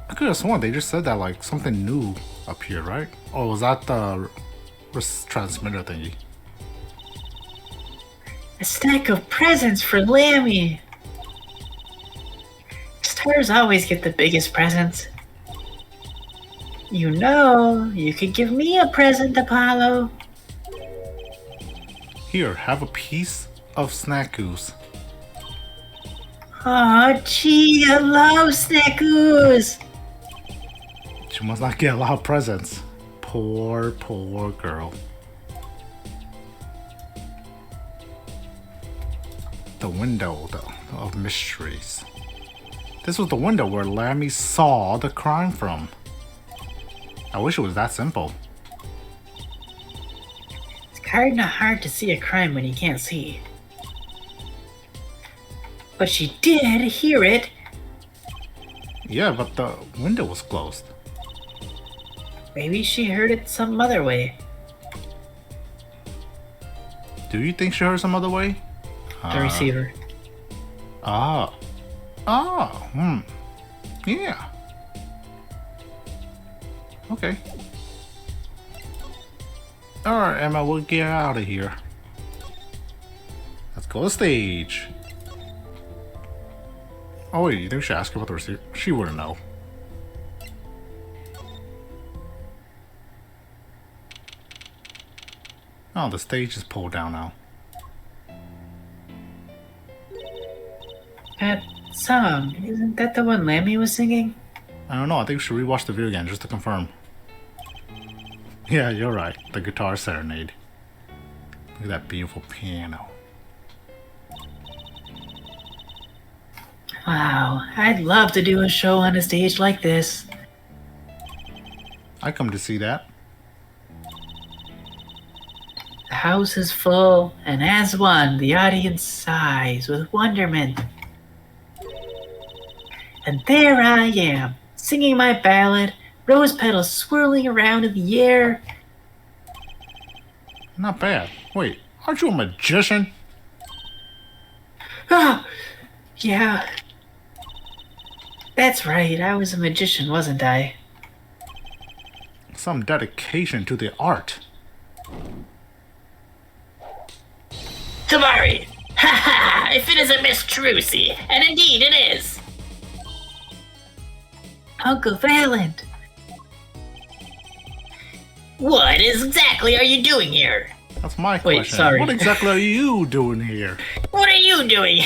I could have sworn they just said that like something new up here, right? Or was that the transmitter thingy? A stack of presents for Lammy. Stars always get the biggest presents. You know, you could give me a present, Apollo. Here, have a piece of snack goose. Aw, gee, I love Snackoos. She must not get a lot of presents. Poor, poor girl. The window, though, of mysteries. This was the window where Lammy saw the crime from. I wish it was that simple. It's kinda hard to see a crime when you can't see. But she did hear it. Yeah, but the window was closed. Maybe she heard it some other way. Do you think she heard some other way? The receiver. Yeah. Okay. Alright, Emma, we'll get out of here. Let's go to stage. Oh wait, you think we should ask her about the receiver? She wouldn't know. Oh, the stage is pulled down now. That song, isn't that the one Lammy was singing? I don't know, I think we should rewatch the video again just to confirm. Yeah, you're right. The guitar serenade. Look at that beautiful piano. Wow, I'd love to do a show on a stage like this. I come to see that. The house is full, and as one, the audience sighs with wonderment. And there I am, singing my ballad, rose petals swirling around in the air. Not bad. Wait, aren't you a magician? Ah, yeah. That's right, I was a magician, wasn't I? Some dedication to the art. Zvarri! Ha ha! If it isn't Miss Trucy, and indeed it is! Uncle Valent. What exactly are you doing here? That's my Wait, question. sorry. What exactly are you doing here? What are you you doing?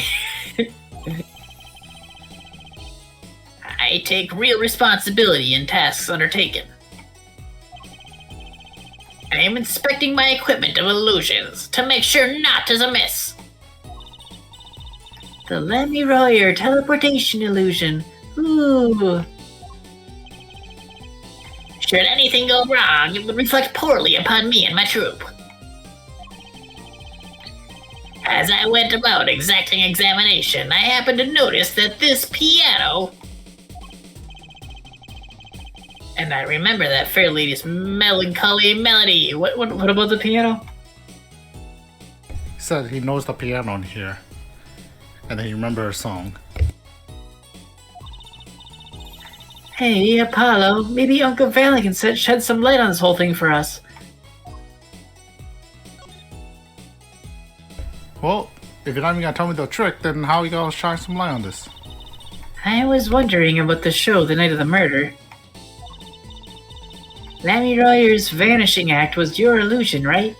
I take real responsibility in tasks undertaken. I am inspecting my equipment of illusions to make sure naught is amiss. The Lemmy Royer teleportation illusion. Ooh. Should anything go wrong, it would reflect poorly upon me and my troop. As I went about exacting examination, I happened to notice that this piano... And I remember that fair lady's melancholy melody. What about the piano? He said he knows the piano in here. And then he remembered a song. Hey, Apollo, maybe Uncle Valley can shed some light on this whole thing for us. Well, if you're not even gonna tell me the trick, then how are you gonna shine some light on this? I was wondering about the show the night of the murder. Lemmy Royer's vanishing act was your illusion, right?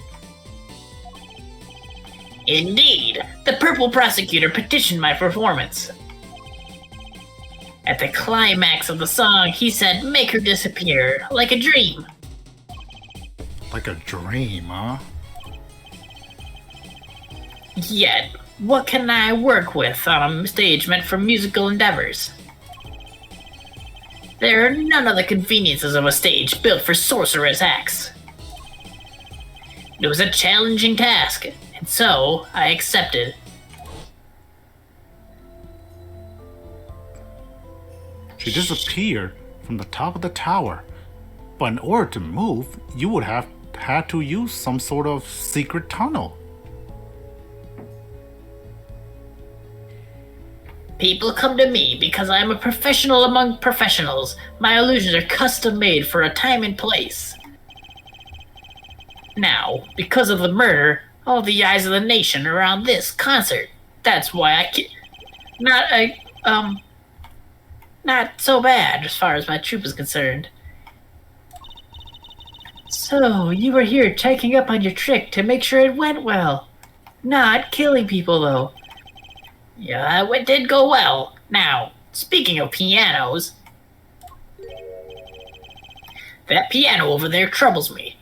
Indeed, the purple prosecutor petitioned my performance. At the climax of the song, he said, "Make her disappear, like a dream." Like a dream, huh? Yet, what can I work with on a stage meant for musical endeavors? There are none of the conveniences of a stage built for sorcerous acts. It was a challenging task, and so I accepted. She disappeared from the top of the tower. But in order to move, you would have had to use some sort of secret tunnel. People come to me because I am a professional among professionals. My illusions are custom made for a time and place. Now, because of the murder, all the eyes of the nation are on this concert. That's why I can't... Not so bad as far as my troop is concerned. So, you were here checking up on your trick to make sure it went well. Not killing people, though. Yeah, it did go well. Now, speaking of pianos... That piano over there troubles me.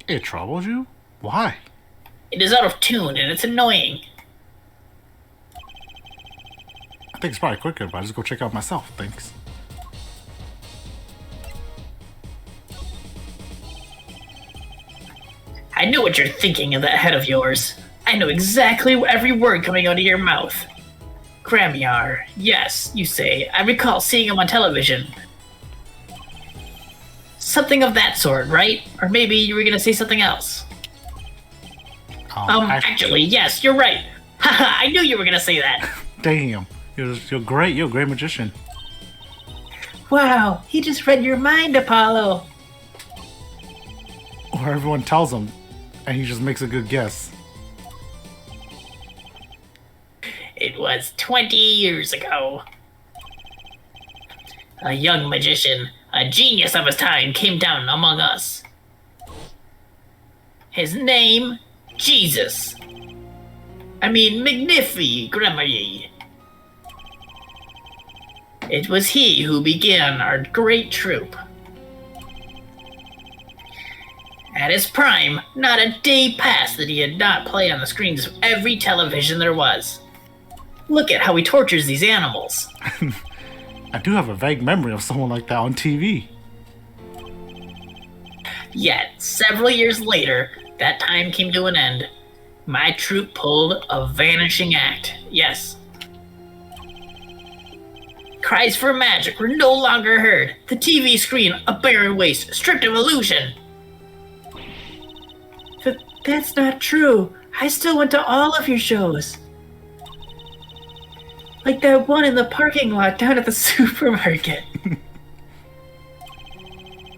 It troubles you? Why? It is out of tune and it's annoying. I think it's probably quicker if I just go check out myself, thanks. I know what you're thinking in that head of yours. I know exactly every word coming out of your mouth. Gramiar, yes, you say. I recall seeing him on television. Something of that sort, right? Or maybe you were gonna say something else. Actually, yes, you're right. Haha, I knew you were gonna say that. Damn, you're great. You're a great magician. Wow, he just read your mind, Apollo. Or everyone tells him, and he just makes a good guess. It was 20 years ago. A young magician, a genius of his time, came down among us. His name, Jesus. I mean, Magnifi Grammarier. It was he who began our great troupe. At his prime, not a day passed that he had not played on the screens of every television there was. Look at how he tortures these animals. I do have a vague memory of someone like that on TV. Yet, several years later, that time came to an end. My troupe pulled a vanishing act. Yes. Cries for magic were no longer heard. The TV screen, a barren waste, stripped of illusion. That's not true. I still went to all of your shows. Like that one in the parking lot down at the supermarket.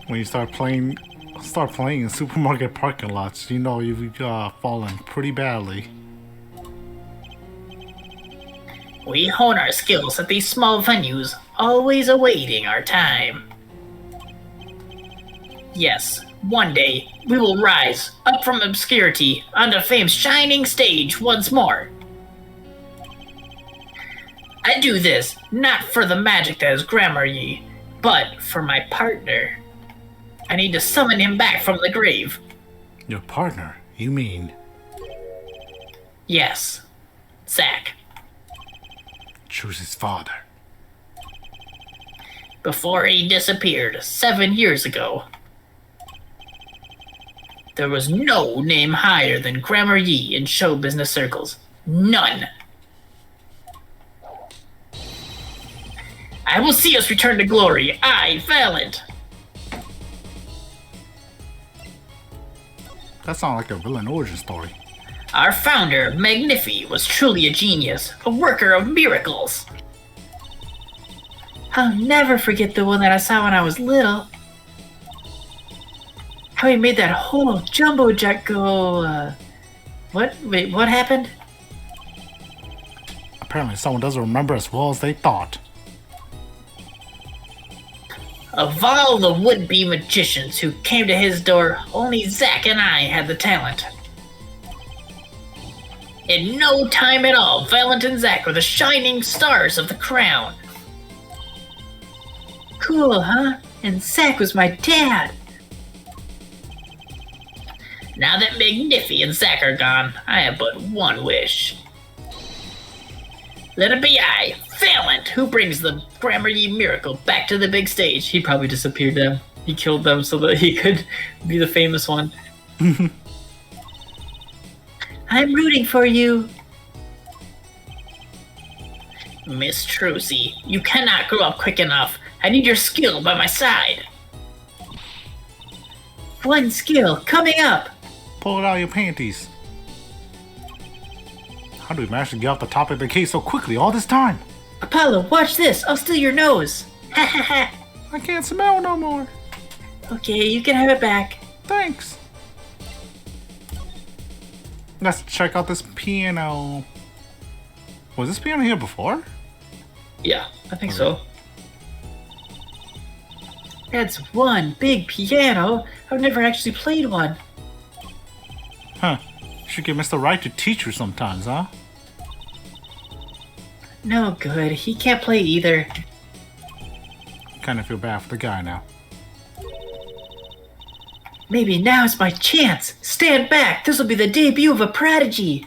When you start playing in supermarket parking lots, you know you've fallen pretty badly. We hone our skills at these small venues, always awaiting our time. Yes, One day, we will rise up from obscurity onto fame's shining stage once more. I do this not for the magic that is Gramarye, but for my partner. I need to summon him back from the grave. Your partner? You mean Yes, Zack. Trucy's father? Before he disappeared 7 years ago, there was no name higher than Gramarye in show business circles. None. I will see us return to glory. I, Valiant. That sounds like a villain origin story. Our founder, Magnifi, was truly a genius, a worker of miracles. I'll never forget the one that I saw when I was little. How he made that whole jumbo jet go, What? Wait, what happened? Apparently someone doesn't remember as well as they thought. Of all the would-be magicians who came to his door, only Zack and I had the talent. In no time at all, Valiant and Zack were the shining stars of the crown. Cool, huh? And Zack was my dad. Now that Magnifi and Zack are gone, I have but one wish. Let it be I, Valiant, who brings the Gramarye miracle back to the big stage. He probably disappeared them. He killed them so that he could be the famous one. I'm rooting for you. Miss Trucy, you cannot grow up quick enough. I need your skill by my side. One skill coming up. Pull it out of your panties. How do we manage to get off the top of the case so quickly all this time? Apollo, watch this. I'll steal your nose. Ha ha ha. I can't smell no more. Okay, you can have it back. Thanks. Let's check out this piano. Was this piano here before? Yeah, I think so. That's one big piano. I've never actually played one. Huh. Should get Mr. Right to teach you sometimes, huh? No good. He can't play either. Kinda feel bad for the guy now. Maybe now's my chance. Stand back. This will be the debut of a prodigy.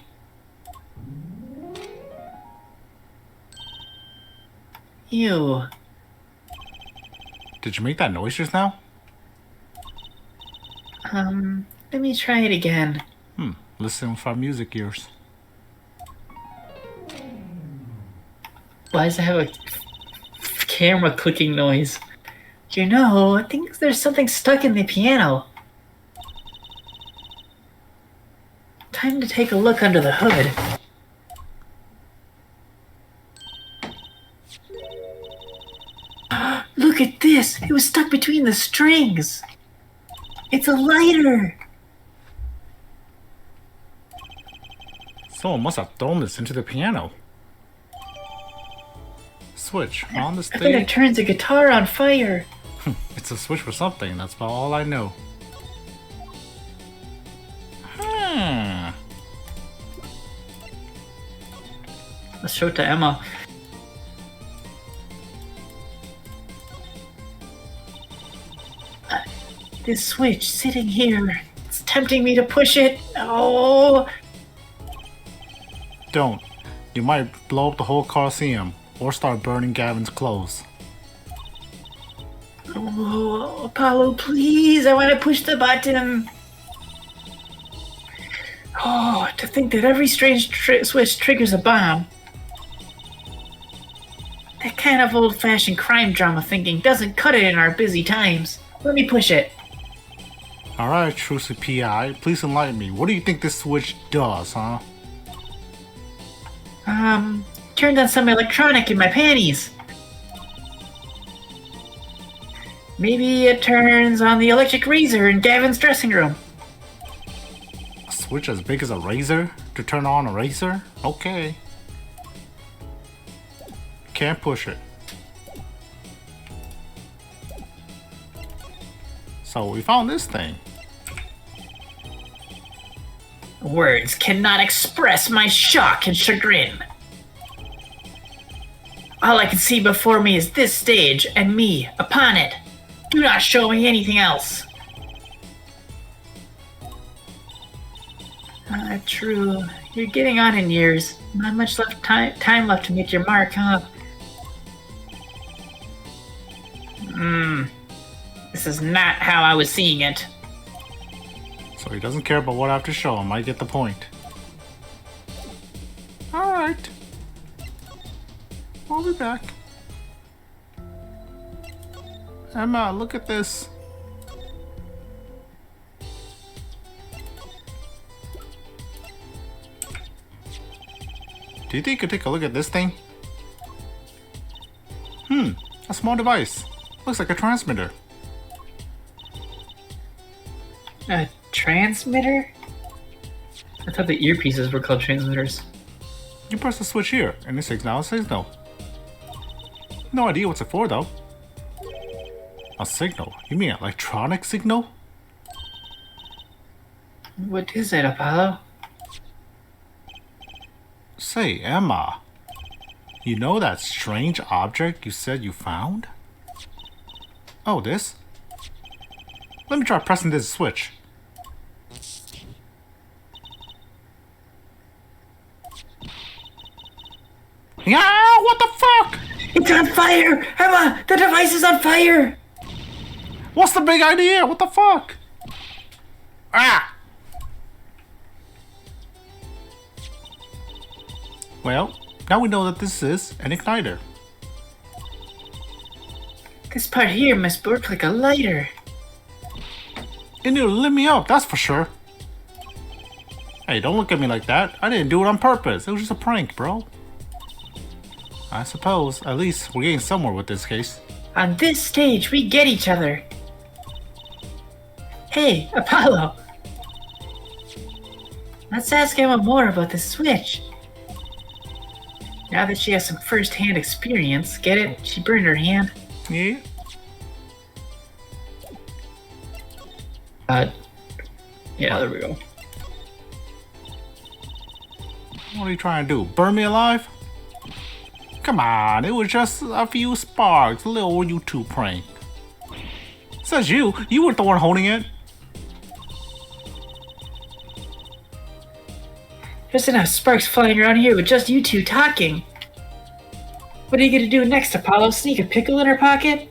Ew. Did you make that noise just now? Let me try it again. Listen with our music ears. Why does it have a camera clicking noise? You know, I think there's something stuck in the piano. Time to take a look under the hood. Look at this! It was stuck between the strings! It's a lighter! Someone must have thrown this into the piano. Switch on the I bet it stage. turns a guitar on fire. It's a switch for something, that's about all I know. Let's show it to Emma. This switch sitting here. It's tempting me to push it. Oh! Don't. You might blow up the whole Coliseum or start burning Gavin's clothes. Oh, Apollo, please! I want to push the button. Oh, to think that every strange switch triggers a bomb. That kind of old-fashioned crime drama thinking doesn't cut it in our busy times. Let me push it. Alright, Trucy P.I., please enlighten me. What do you think this switch does, huh? Turned on some electronic in my panties. Maybe it turns on the electric razor in Gavin's dressing room. A switch as big as a razor to turn on a razor? Okay. Can't push it. So we found this thing. Words cannot express my shock and chagrin. All I can see before me is this stage and me upon it. Do not show me anything else. True. You're getting on in years. Not much time left to make your mark, huh? This is not how I was seeing it. So he doesn't care about what I have to show him. I get the point. Alright. We'll be back. Emma, look at this. Do you think you could take a look at this thing? A small device. Looks like a transmitter. A transmitter? I thought the earpieces were called transmitters. You press the switch here, and it signals a signal. No idea what's it for, though. A signal? You mean an electronic signal? What is it, Apollo? Say, Emma, you know that strange object you said you found? Oh, this? Let me try pressing this switch. Yeah, what the fuck? It's on fire! Emma, the device is on fire! What's the big idea? What the fuck? Ah! Well, now we know that this is an igniter. This part here must work like a lighter. It knew to lit me up, that's for sure. Hey, don't look at me like that. I didn't do it on purpose. It was just a prank, bro. I suppose, at least we're getting somewhere with this case. On this stage, we get each other. Hey, Apollo. Let's ask Emma more about the switch. Now that she has some first-hand experience, get it? She burned her hand. Yeah? Yeah, there we go. What are you trying to do? Burn me alive? Come on, it was just a few sparks, a little YouTube prank. Says you were the one holding it. There's enough sparks flying around here with just you two talking. What are you gonna do next, Apollo? Sneak a pickle in her pocket?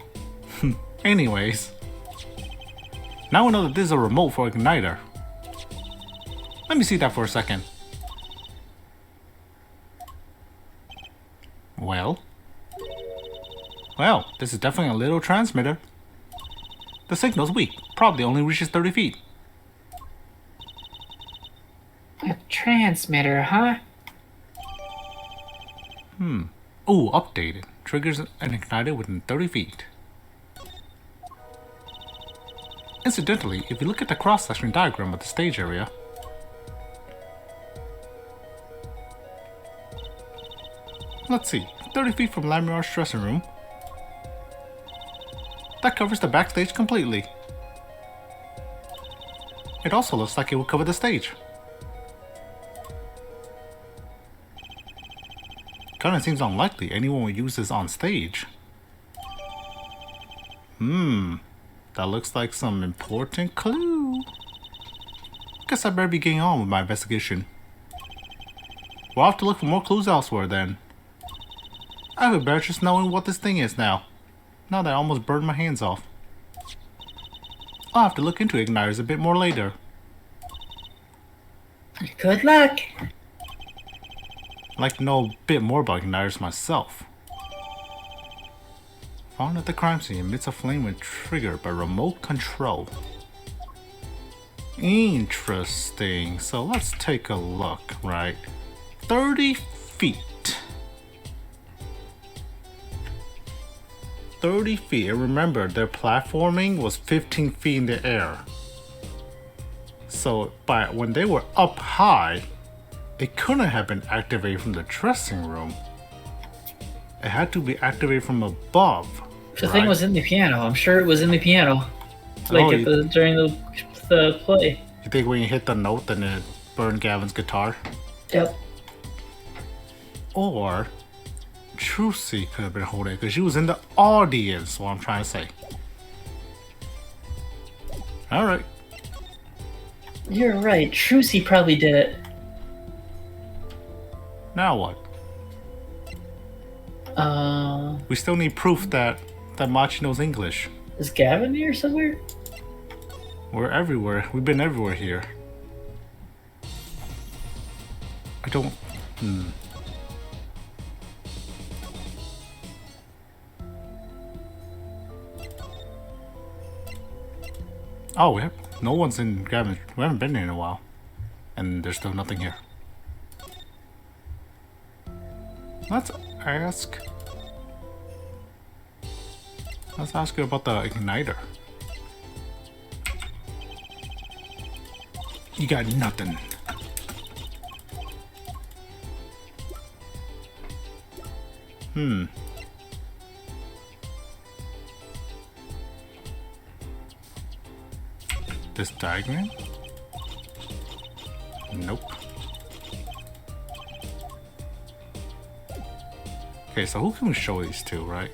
Anyways. Now we know that this is a remote for igniter. Let me see that for a second. Well, this is definitely a little transmitter. The signal's weak, probably only reaches 30 feet. A transmitter, huh? Ooh, updated. Triggers an igniter within 30 feet. Incidentally, if you look at the cross-section diagram of the stage area, let's see, 30 feet from Lamirar's dressing room. That covers the backstage completely. It also looks like it will cover the stage. Kinda seems unlikely anyone would use this on stage. That looks like some important clue. Guess I better be getting on with my investigation. We'll have to look for more clues elsewhere then. I have a better just knowing what this thing is now. Now that I almost burned my hands off. I'll have to look into igniters a bit more later. Good luck. I'd like to know a bit more about igniters myself. Found at the crime scene emits a flame when triggered by remote control. Interesting. So let's take a look, right? 30 feet. 30 feet. And remember, their platforming was 15 feet in the air. So when they were up high, it couldn't have been activated from the dressing room. It had to be activated from above. The thing was in the piano. I'm sure it was in the piano. Like Oh, at the during the play. You think when you hit the note, then it burned Gavin's guitar? Yep. Or Trucy could have been holding it because she was in the audience. What I'm trying to say. All right. You're right. Trucy probably did it. Now what? We still need proof that Machi knows English. Is Gavin here somewhere? We're everywhere. We've been everywhere here. I don't. Oh, no one's in Gavin. We haven't been here in a while, and there's still nothing here. Let's ask. Let's ask you about the igniter. You got nothing. This diagram? Nope. Okay, so who can we show these to, right?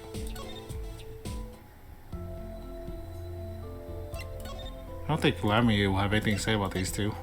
I don't think Lammy will have anything to say about these two.